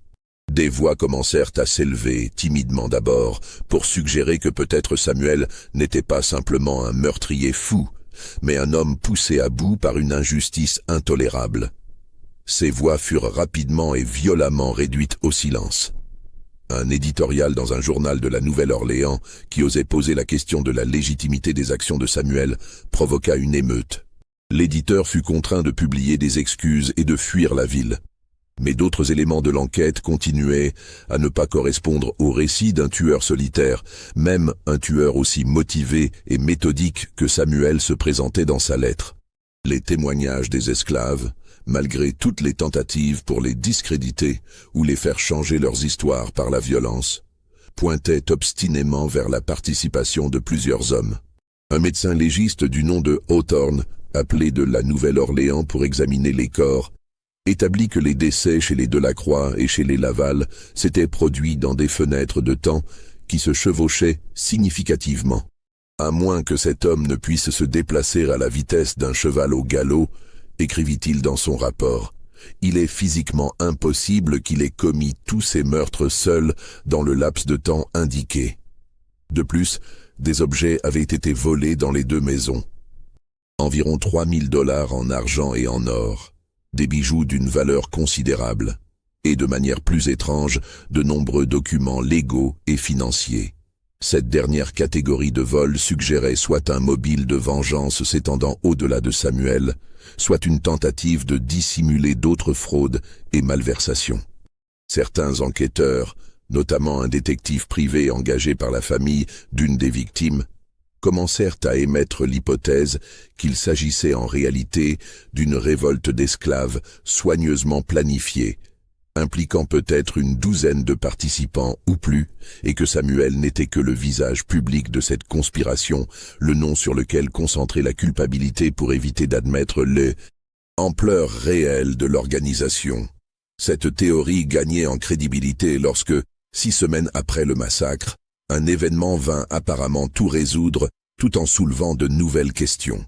Des voix commencèrent à s'élever, timidement d'abord, pour suggérer que peut-être Samuel n'était pas simplement un meurtrier fou, mais un homme poussé à bout par une injustice intolérable. Ces voix furent rapidement et violemment réduites au silence. Un éditorial dans un journal de la Nouvelle-Orléans qui osait poser la question de la légitimité des actions de Samuel provoqua une émeute. L'éditeur fut contraint de publier des excuses et de fuir la ville. Mais d'autres éléments de l'enquête continuaient à ne pas correspondre au récit d'un tueur solitaire, même un tueur aussi motivé et méthodique que Samuel se présentait dans sa lettre. Les témoignages des esclaves, malgré toutes les tentatives pour les discréditer ou les faire changer leurs histoires par la violence, pointaient obstinément vers la participation de plusieurs hommes. Un médecin légiste du nom de Hawthorne, appelé de la Nouvelle-Orléans pour examiner les corps, établit que les décès chez les Delacroix et chez les Laval s'étaient produits dans des fenêtres de temps qui se chevauchaient significativement. À moins que cet homme ne puisse se déplacer à la vitesse d'un cheval au galop, écrivit-il dans son rapport, il est physiquement impossible qu'il ait commis tous ces meurtres seul dans le laps de temps indiqué. De plus, des objets avaient été volés dans les deux maisons. Environ 3 000 $ en argent et en or, des bijoux d'une valeur considérable, et de manière plus étrange, de nombreux documents légaux et financiers. Cette dernière catégorie de vol suggérait soit un mobile de vengeance s'étendant au-delà de Samuel, soit une tentative de dissimuler d'autres fraudes et malversations. Certains enquêteurs, notamment un détective privé engagé par la famille d'une des victimes, commencèrent à émettre l'hypothèse qu'il s'agissait en réalité d'une révolte d'esclaves soigneusement planifiée, impliquant peut-être une douzaine de participants ou plus, et que Samuel n'était que le visage public de cette conspiration, le nom sur lequel concentrer la culpabilité pour éviter d'admettre l'ampleur réelle de l'organisation. Cette théorie gagnait en crédibilité lorsque, 6 semaines après le massacre, un événement vint apparemment tout résoudre, tout en soulevant de nouvelles questions.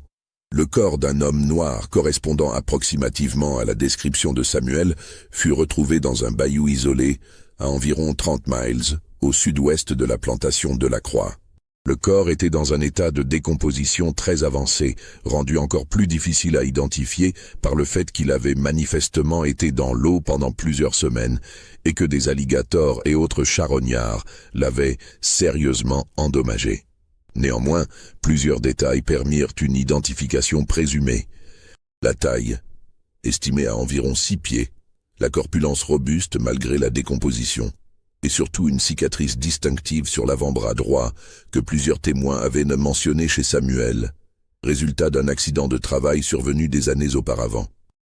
Le corps d'un homme noir correspondant approximativement à la description de Samuel fut retrouvé dans un bayou isolé à environ 30 miles au sud-ouest de la plantation de la Croix. Le corps était dans un état de décomposition très avancé, rendu encore plus difficile à identifier par le fait qu'il avait manifestement été dans l'eau pendant plusieurs semaines et que des alligators et autres charognards l'avaient sérieusement endommagé. Néanmoins, plusieurs détails permirent une identification présumée. La taille, estimée à environ 6 pieds, la corpulence robuste malgré la décomposition, et surtout une cicatrice distinctive sur l'avant-bras droit que plusieurs témoins avaient mentionné chez Samuel, résultat d'un accident de travail survenu des années auparavant.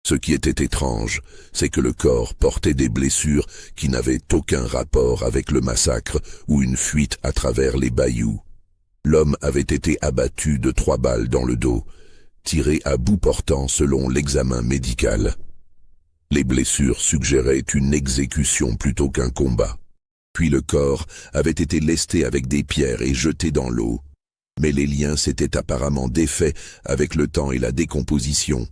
Ce qui était étrange, c'est que le corps portait des blessures qui n'avaient aucun rapport avec le massacre ou une fuite à travers les bayous. L'homme avait été abattu de 3 balles dans le dos, tiré à bout portant selon l'examen médical. Les blessures suggéraient une exécution plutôt qu'un combat. Puis le corps avait été lesté avec des pierres et jeté dans l'eau. Mais les liens s'étaient apparemment défaits avec le temps et la décomposition,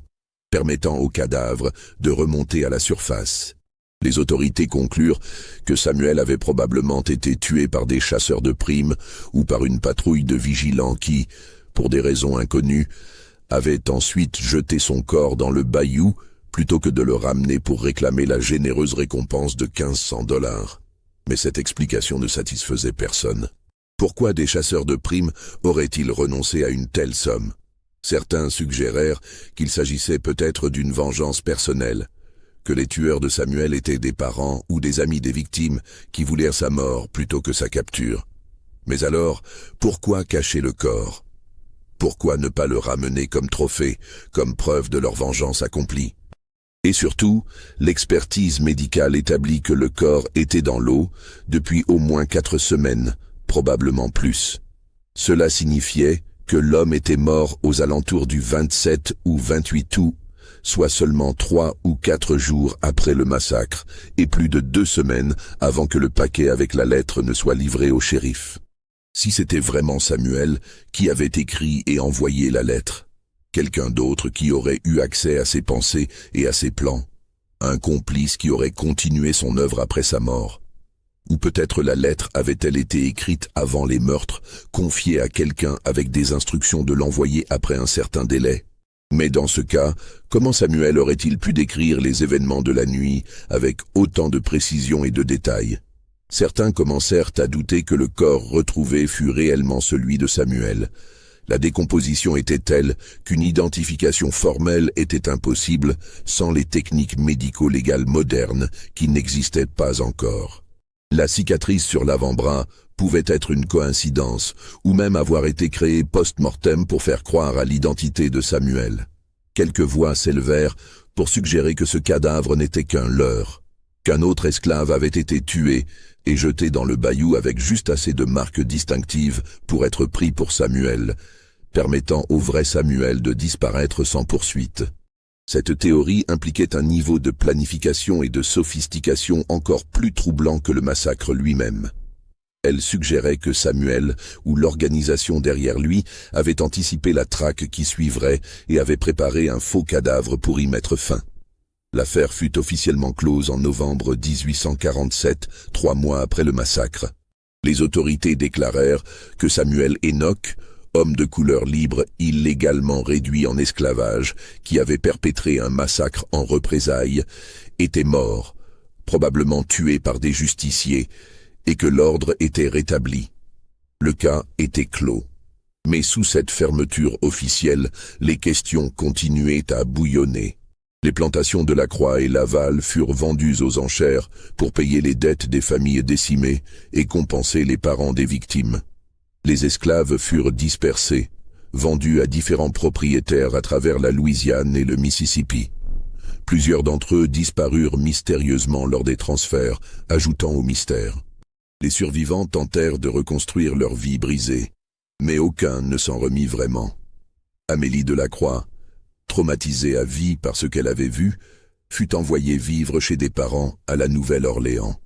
permettant au cadavre de remonter à la surface. Les autorités conclurent que Samuel avait probablement été tué par des chasseurs de primes ou par une patrouille de vigilants qui, pour des raisons inconnues, avaient ensuite jeté son corps dans le bayou plutôt que de le ramener pour réclamer la généreuse récompense de $1500. Mais cette explication ne satisfaisait personne. Pourquoi des chasseurs de primes auraient-ils renoncé à une telle somme? Certains suggérèrent qu'il s'agissait peut-être d'une vengeance personnelle, que les tueurs de Samuel étaient des parents ou des amis des victimes qui voulèrent sa mort plutôt que sa capture. Mais alors, pourquoi cacher le corps? Pourquoi ne pas le ramener comme trophée, comme preuve de leur vengeance accomplie? Et surtout, l'expertise médicale établit que le corps était dans l'eau depuis au moins 4 semaines, probablement plus. Cela signifiait que l'homme était mort aux alentours du 27 ou 28 août, soit seulement 3 ou 4 jours après le massacre, et plus de 2 semaines avant que le paquet avec la lettre ne soit livré au shérif. Si c'était vraiment Samuel qui avait écrit et envoyé la lettre, quelqu'un d'autre qui aurait eu accès à ses pensées et à ses plans, un complice qui aurait continué son œuvre après sa mort, ou peut-être la lettre avait-elle été écrite avant les meurtres, confiée à quelqu'un avec des instructions de l'envoyer après un certain délai. Mais dans ce cas, comment Samuel aurait-il pu décrire les événements de la nuit avec autant de précision et de détails? Certains commencèrent à douter que le corps retrouvé fût réellement celui de Samuel. La décomposition était telle qu'une identification formelle était impossible sans les techniques médico-légales modernes qui n'existaient pas encore. La cicatrice sur l'avant-bras pouvait être une coïncidence, ou même avoir été créée post-mortem pour faire croire à l'identité de Samuel. Quelques voix s'élevèrent pour suggérer que ce cadavre n'était qu'un leurre, qu'un autre esclave avait été tué et jeté dans le bayou avec juste assez de marques distinctives pour être pris pour Samuel, permettant au vrai Samuel de disparaître sans poursuite. Cette théorie impliquait un niveau de planification et de sophistication encore plus troublant que le massacre lui-même. Elle suggérait que Samuel, ou l'organisation derrière lui, avait anticipé la traque qui suivrait et avait préparé un faux cadavre pour y mettre fin. L'affaire fut officiellement close en novembre 1847, 3 mois après le massacre. Les autorités déclarèrent que Samuel Enoch, homme de couleur libre illégalement réduit en esclavage, qui avait perpétré un massacre en représailles, était mort, probablement tué par des justiciers, et que l'ordre était rétabli. Le cas était clos. Mais sous cette fermeture officielle, les questions continuaient à bouillonner. Les plantations de la Croix et Laval furent vendues aux enchères pour payer les dettes des familles décimées et compenser les parents des victimes. Les esclaves furent dispersés, vendus à différents propriétaires à travers la Louisiane et le Mississippi. Plusieurs d'entre eux disparurent mystérieusement lors des transferts, ajoutant au mystère. Les survivants tentèrent de reconstruire leur vie brisée, mais aucun ne s'en remit vraiment. Amélie Delacroix, traumatisée à vie par ce qu'elle avait vu, fut envoyée vivre chez des parents à la Nouvelle-Orléans.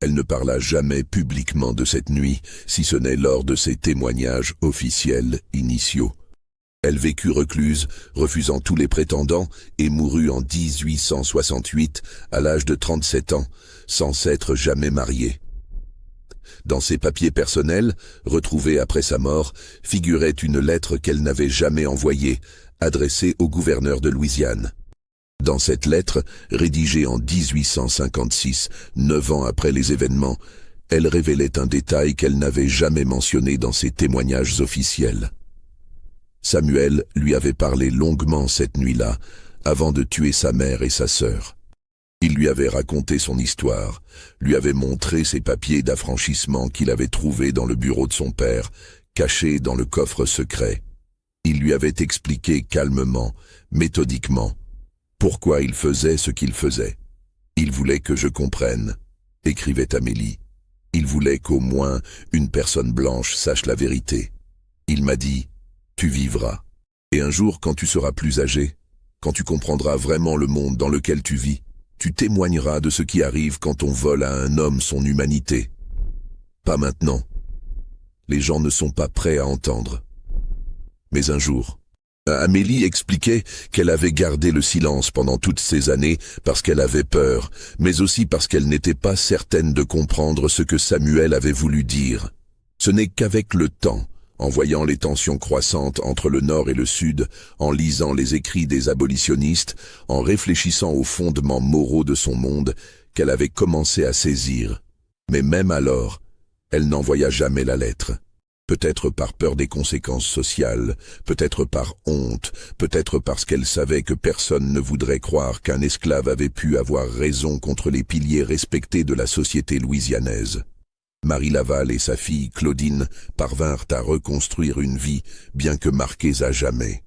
Elle ne parla jamais publiquement de cette nuit, si ce n'est lors de ses témoignages officiels initiaux. Elle vécut recluse, refusant tous les prétendants, et mourut en 1868, à l'âge de 37 ans, sans s'être jamais mariée. Dans ses papiers personnels, retrouvés après sa mort, figurait une lettre qu'elle n'avait jamais envoyée, adressée au gouverneur de Louisiane. Dans cette lettre, rédigée en 1856, 9 ans après les événements, elle révélait un détail qu'elle n'avait jamais mentionné dans ses témoignages officiels. Samuel lui avait parlé longuement cette nuit-là, avant de tuer sa mère et sa sœur. Il lui avait raconté son histoire, lui avait montré ses papiers d'affranchissement qu'il avait trouvés dans le bureau de son père, cachés dans le coffre secret. Il lui avait expliqué calmement, méthodiquement, pourquoi il faisait ce qu'il faisait. Il voulait que je comprenne, écrivait Amélie. Il voulait qu'au moins une personne blanche sache la vérité. Il m'a dit, tu vivras. Et un jour, quand tu seras plus âgé, quand tu comprendras vraiment le monde dans lequel tu vis, tu témoigneras de ce qui arrive quand on vole à un homme son humanité. Pas maintenant. Les gens ne sont pas prêts à entendre. Mais un jour, Amélie expliquait qu'elle avait gardé le silence pendant toutes ces années parce qu'elle avait peur, mais aussi parce qu'elle n'était pas certaine de comprendre ce que Samuel avait voulu dire. Ce n'est qu'avec le temps, en voyant les tensions croissantes entre le Nord et le Sud, en lisant les écrits des abolitionnistes, en réfléchissant aux fondements moraux de son monde, qu'elle avait commencé à saisir. Mais même alors, elle n'envoya jamais la lettre. Peut-être par peur des conséquences sociales, peut-être par honte, peut-être parce qu'elle savait que personne ne voudrait croire qu'un esclave avait pu avoir raison contre les piliers respectés de la société louisianaise. Marie Laval et sa fille Claudine parvinrent à reconstruire une vie, bien que marquées à jamais.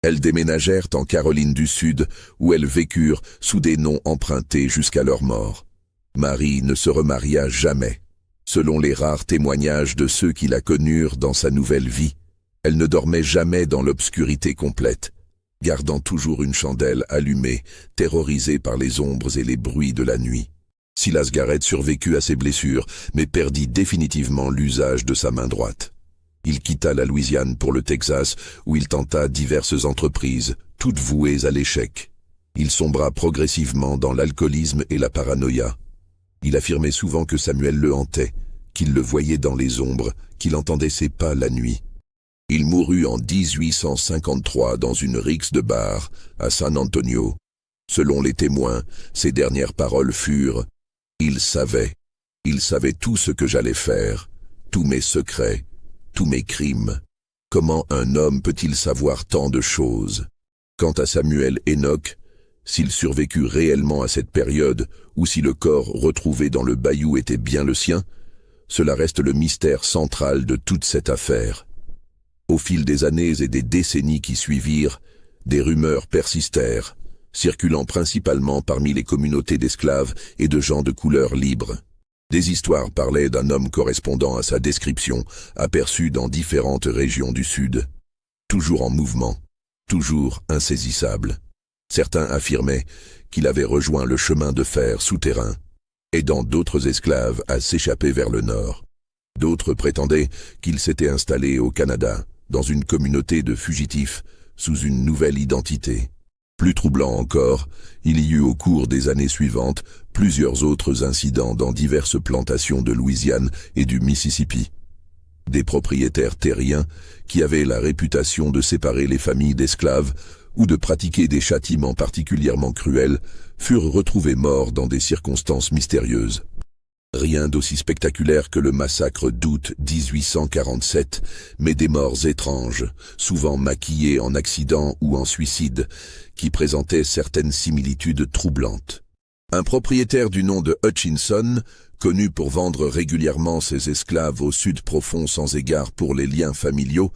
Elles déménagèrent en Caroline du Sud, où elles vécurent sous des noms empruntés jusqu'à leur mort. Marie ne se remaria jamais. Selon les rares témoignages de ceux qui la connurent dans sa nouvelle vie, elle ne dormait jamais dans l'obscurité complète, gardant toujours une chandelle allumée, terrorisée par les ombres et les bruits de la nuit. Silas Garrett survécut à ses blessures, mais perdit définitivement l'usage de sa main droite. Il quitta la Louisiane pour le Texas, où il tenta diverses entreprises, toutes vouées à l'échec. Il sombra progressivement dans l'alcoolisme et la paranoïa. Il affirmait souvent que Samuel le hantait, qu'il le voyait dans les ombres, qu'il entendait ses pas la nuit. Il mourut en 1853 dans une rixe de bar à San Antonio. Selon les témoins, ses dernières paroles furent « Il savait tout ce que j'allais faire, tous mes secrets, tous mes crimes. Comment un homme peut-il savoir tant de choses ?» Quant à Samuel Enoch, s'il survécut réellement à cette période, ou si le corps retrouvé dans le bayou était bien le sien, cela reste le mystère central de toute cette affaire. Au fil des années et des décennies qui suivirent, des rumeurs persistèrent, circulant principalement parmi les communautés d'esclaves et de gens de couleur libre. Des histoires parlaient d'un homme correspondant à sa description, aperçu dans différentes régions du Sud. Toujours en mouvement, toujours insaisissable. Certains affirmaient qu'il avait rejoint le chemin de fer souterrain, aidant d'autres esclaves à s'échapper vers le nord. D'autres prétendaient qu'il s'était installé au Canada, dans une communauté de fugitifs, sous une nouvelle identité. Plus troublant encore, il y eut au cours des années suivantes plusieurs autres incidents dans diverses plantations de Louisiane et du Mississippi. Des propriétaires terriens, qui avaient la réputation de séparer les familles d'esclaves ou de pratiquer des châtiments particulièrement cruels, furent retrouvés morts dans des circonstances mystérieuses. Rien d'aussi spectaculaire que le massacre d'août 1847, mais des morts étranges, souvent maquillées en accident ou en suicide, qui présentaient certaines similitudes troublantes. Un propriétaire du nom de Hutchinson, connu pour vendre régulièrement ses esclaves au sud profond sans égard pour les liens familiaux,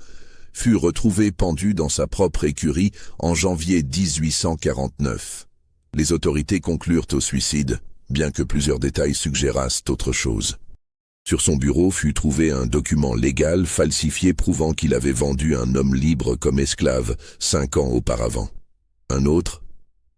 fut retrouvé pendu dans sa propre écurie en janvier 1849. Les autorités conclurent au suicide, bien que plusieurs détails suggérassent autre chose. Sur son bureau fut trouvé un document légal falsifié prouvant qu'il avait vendu un homme libre comme esclave 5 ans auparavant. Un autre,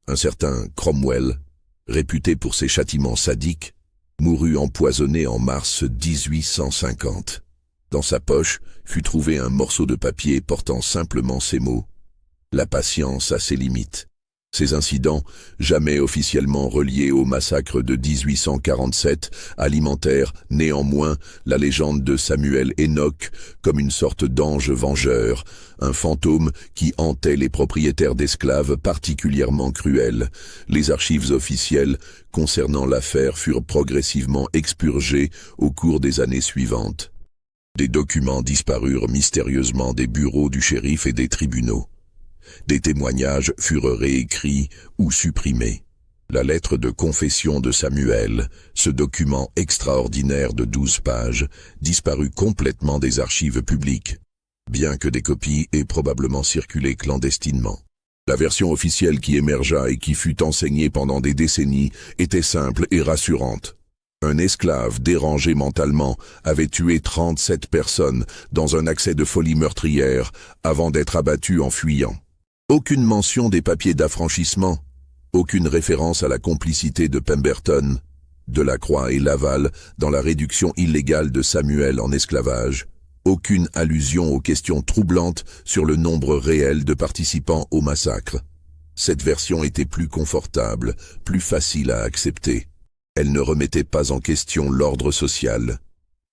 un certain Cromwell, réputé pour ses châtiments sadiques, mourut empoisonné en mars 1850. Dans sa poche fut trouvé un morceau de papier portant simplement ces mots « La patience a ses limites ». Ces incidents, jamais officiellement reliés au massacre de 1847, alimentèrent néanmoins la légende de Samuel Enoch comme une sorte d'ange vengeur, un fantôme qui hantait les propriétaires d'esclaves particulièrement cruels. Les archives officielles concernant l'affaire furent progressivement expurgées au cours des années suivantes. Des documents disparurent mystérieusement des bureaux du shérif et des tribunaux. Des témoignages furent réécrits ou supprimés. La lettre de confession de Samuel, ce document extraordinaire de 12 pages, disparut complètement des archives publiques, bien que des copies aient probablement circulé clandestinement. La version officielle qui émergea et qui fut enseignée pendant des décennies était simple et rassurante. Un esclave dérangé mentalement avait tué 37 personnes dans un accès de folie meurtrière avant d'être abattu en fuyant. Aucune mention des papiers d'affranchissement, aucune référence à la complicité de Pemberton, Delacroix et Laval dans la réduction illégale de Samuel en esclavage, aucune allusion aux questions troublantes sur le nombre réel de participants au massacre. Cette version était plus confortable, plus facile à accepter. Elle ne remettait pas en question l'ordre social,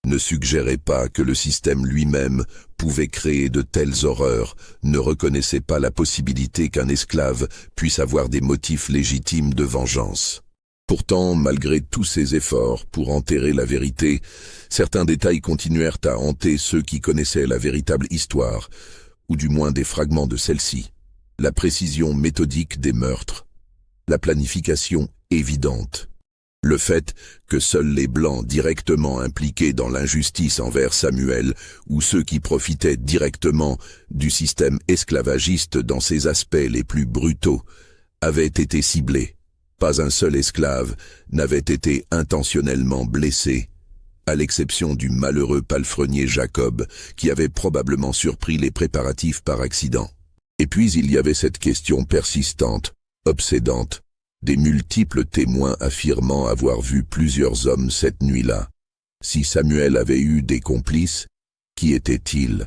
ne suggérait pas que le système lui-même pouvait créer de telles horreurs, ne reconnaissait pas la possibilité qu'un esclave puisse avoir des motifs légitimes de vengeance. Pourtant, malgré tous ces efforts pour enterrer la vérité, certains détails continuèrent à hanter ceux qui connaissaient la véritable histoire, ou du moins des fragments de celle-ci. La précision méthodique des meurtres, la planification évidente, le fait que seuls les Blancs directement impliqués dans l'injustice envers Samuel ou ceux qui profitaient directement du système esclavagiste dans ses aspects les plus brutaux avaient été ciblés. Pas un seul esclave n'avait été intentionnellement blessé, à l'exception du malheureux palefrenier Jacob qui avait probablement surpris les préparatifs par accident. Et puis il y avait cette question persistante, obsédante, des multiples témoins affirmant avoir vu plusieurs hommes cette nuit-là. Si Samuel avait eu des complices, qui étaient-ils?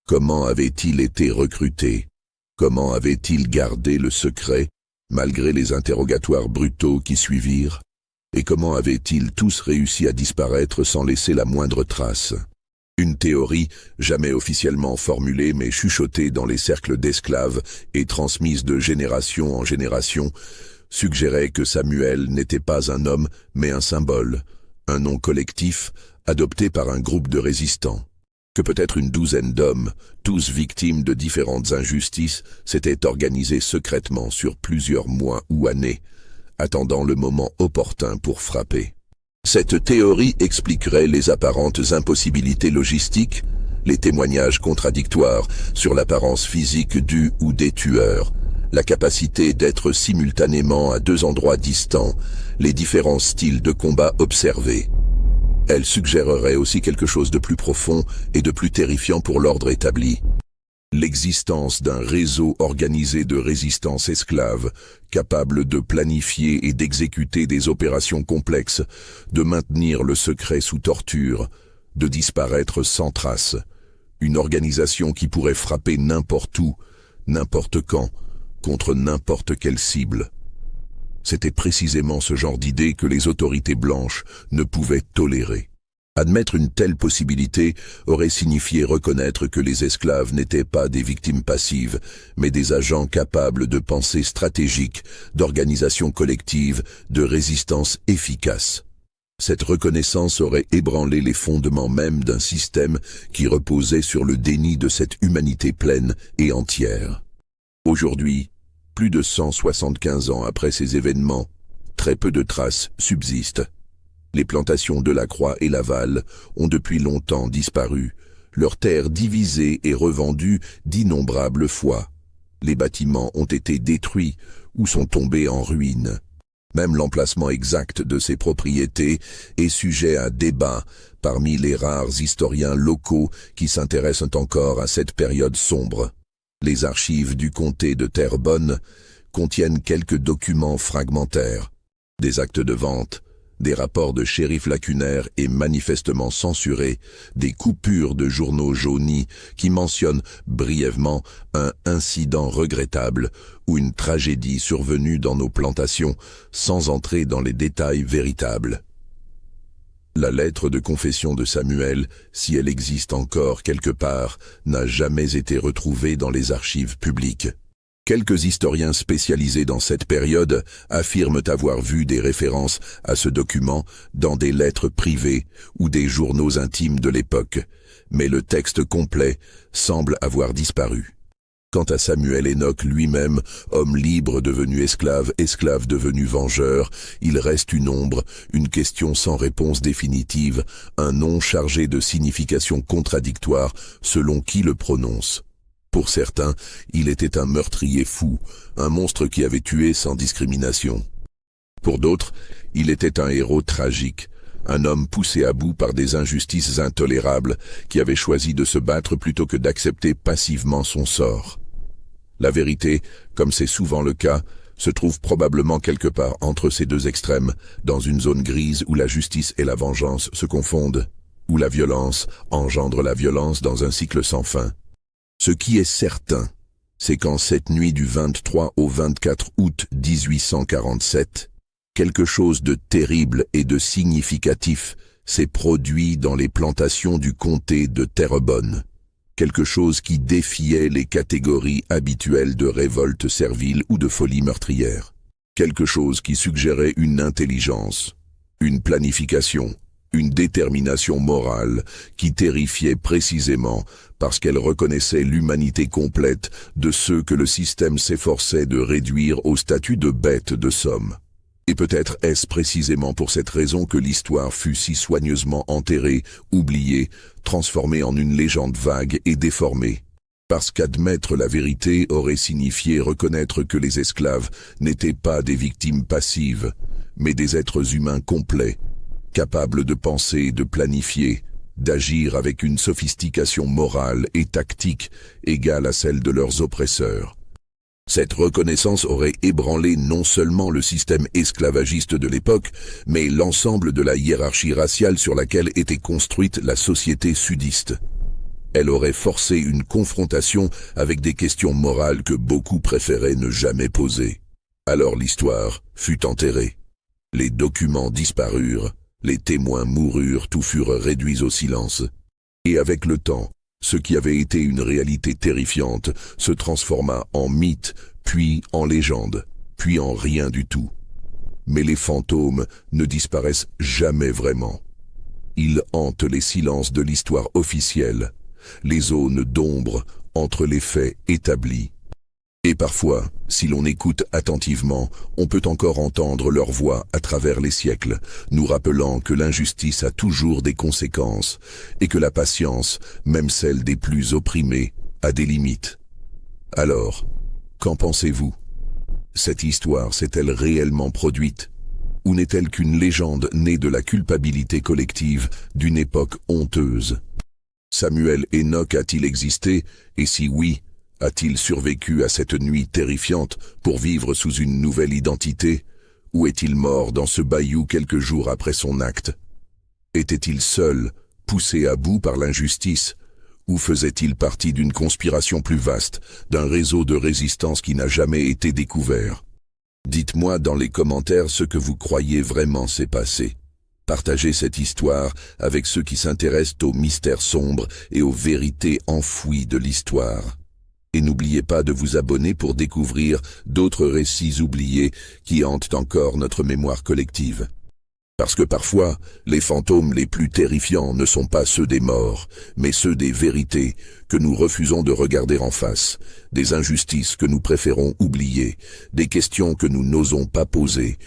Comment avait-il été recruté? Comment avait-il gardé le secret, malgré les interrogatoires brutaux qui suivirent? Et comment avaient-ils tous réussi à disparaître sans laisser la moindre trace? Une théorie, jamais officiellement formulée mais chuchotée dans les cercles d'esclaves et transmise de génération en génération, suggérait que Samuel n'était pas un homme mais un symbole, un nom collectif adopté par un groupe de résistants. Que peut-être une douzaine d'hommes, tous victimes de différentes injustices, s'étaient organisés secrètement sur plusieurs mois ou années, attendant le moment opportun pour frapper. Cette théorie expliquerait les apparentes impossibilités logistiques, les témoignages contradictoires sur l'apparence physique du ou des tueurs, la capacité d'être simultanément à deux endroits distants, les différents styles de combat observés. Elle suggérerait aussi quelque chose de plus profond et de plus terrifiant pour l'ordre établi. L'existence d'un réseau organisé de résistance esclave, capable de planifier et d'exécuter des opérations complexes, de maintenir le secret sous torture, de disparaître sans trace. Une organisation qui pourrait frapper n'importe où, n'importe quand, contre n'importe quelle cible. C'était précisément ce genre d'idée que les autorités blanches ne pouvaient tolérer. Admettre une telle possibilité aurait signifié reconnaître que les esclaves n'étaient pas des victimes passives, mais des agents capables de pensée stratégique, d'organisation collective, de résistance efficace. Cette reconnaissance aurait ébranlé les fondements même d'un système qui reposait sur le déni de cette humanité pleine et entière. Aujourd'hui, plus de 175 ans après ces événements, très peu de traces subsistent. Les plantations Delacroix et Laval ont depuis longtemps disparu, leurs terres divisées et revendues d'innombrables fois. Les bâtiments ont été détruits ou sont tombés en ruine. Même l'emplacement exact de ces propriétés est sujet à débat parmi les rares historiens locaux qui s'intéressent encore à cette période sombre. Les archives du comté de Terrebonne contiennent quelques documents fragmentaires, des actes de vente, des rapports de shérifs lacunaires et manifestement censurés, des coupures de journaux jaunis qui mentionnent brièvement un incident regrettable ou une tragédie survenue dans nos plantations sans entrer dans les détails véritables. La lettre de confession de Samuel, si elle existe encore quelque part, n'a jamais été retrouvée dans les archives publiques. Quelques historiens spécialisés dans cette période affirment avoir vu des références à ce document dans des lettres privées ou des journaux intimes de l'époque, mais le texte complet semble avoir disparu. Quant à Samuel Enoch lui-même, homme libre devenu esclave, esclave devenu vengeur, il reste une ombre, une question sans réponse définitive, un nom chargé de significations contradictoires selon qui le prononce. Pour certains, il était un meurtrier fou, un monstre qui avait tué sans discrimination. Pour d'autres, il était un héros tragique, un homme poussé à bout par des injustices intolérables, qui avait choisi de se battre plutôt que d'accepter passivement son sort. La vérité, comme c'est souvent le cas, se trouve probablement quelque part entre ces deux extrêmes, dans une zone grise où la justice et la vengeance se confondent, où la violence engendre la violence dans un cycle sans fin. Ce qui est certain, c'est qu'en cette nuit du 23 au 24 août 1847, quelque chose de terrible et de significatif s'est produit dans les plantations du comté de Terrebonne. Quelque chose qui défiait les catégories habituelles de révolte servile ou de folie meurtrière. Quelque chose qui suggérait une intelligence, une planification, une détermination morale qui terrifiait précisément parce qu'elle reconnaissait l'humanité complète de ceux que le système s'efforçait de réduire au statut de bêtes de somme. Et peut-être est-ce précisément pour cette raison que l'histoire fut si soigneusement enterrée, oubliée, transformée en une légende vague et déformée. Parce qu'admettre la vérité aurait signifié reconnaître que les esclaves n'étaient pas des victimes passives, mais des êtres humains complets, capables de penser, de planifier, d'agir avec une sophistication morale et tactique égale à celle de leurs oppresseurs. Cette reconnaissance aurait ébranlé non seulement le système esclavagiste de l'époque, mais l'ensemble de la hiérarchie raciale sur laquelle était construite la société sudiste. Elle aurait forcé une confrontation avec des questions morales que beaucoup préféraient ne jamais poser. Alors l'histoire fut enterrée. Les documents disparurent, les témoins moururent, tout furent réduits au silence. Et avec le temps, ce qui avait été une réalité terrifiante se transforma en mythe, puis en légende, puis en rien du tout. Mais les fantômes ne disparaissent jamais vraiment. Ils hantent les silences de l'histoire officielle, les zones d'ombre entre les faits établis. Et parfois, si l'on écoute attentivement, on peut encore entendre leur voix à travers les siècles, nous rappelant que l'injustice a toujours des conséquences, et que la patience, même celle des plus opprimés, a des limites. Alors, qu'en pensez-vous? Cette histoire s'est-elle réellement produite? Ou n'est-elle qu'une légende née de la culpabilité collective d'une époque honteuse? Samuel Enoch a-t-il existé, et si oui, a-t-il survécu à cette nuit terrifiante pour vivre sous une nouvelle identité? Ou est-il mort dans ce bayou quelques jours après son acte? Était-il seul, poussé à bout par l'injustice? Ou faisait-il partie d'une conspiration plus vaste, d'un réseau de résistance qui n'a jamais été découvert? Dites-moi dans les commentaires ce que vous croyez vraiment s'est passé. Partagez cette histoire avec ceux qui s'intéressent aux mystères sombres et aux vérités enfouies de l'histoire. Et n'oubliez pas de vous abonner pour découvrir d'autres récits oubliés qui hantent encore notre mémoire collective. Parce que parfois, les fantômes les plus terrifiants ne sont pas ceux des morts, mais ceux des vérités que nous refusons de regarder en face, des injustices que nous préférons oublier, des questions que nous n'osons pas poser,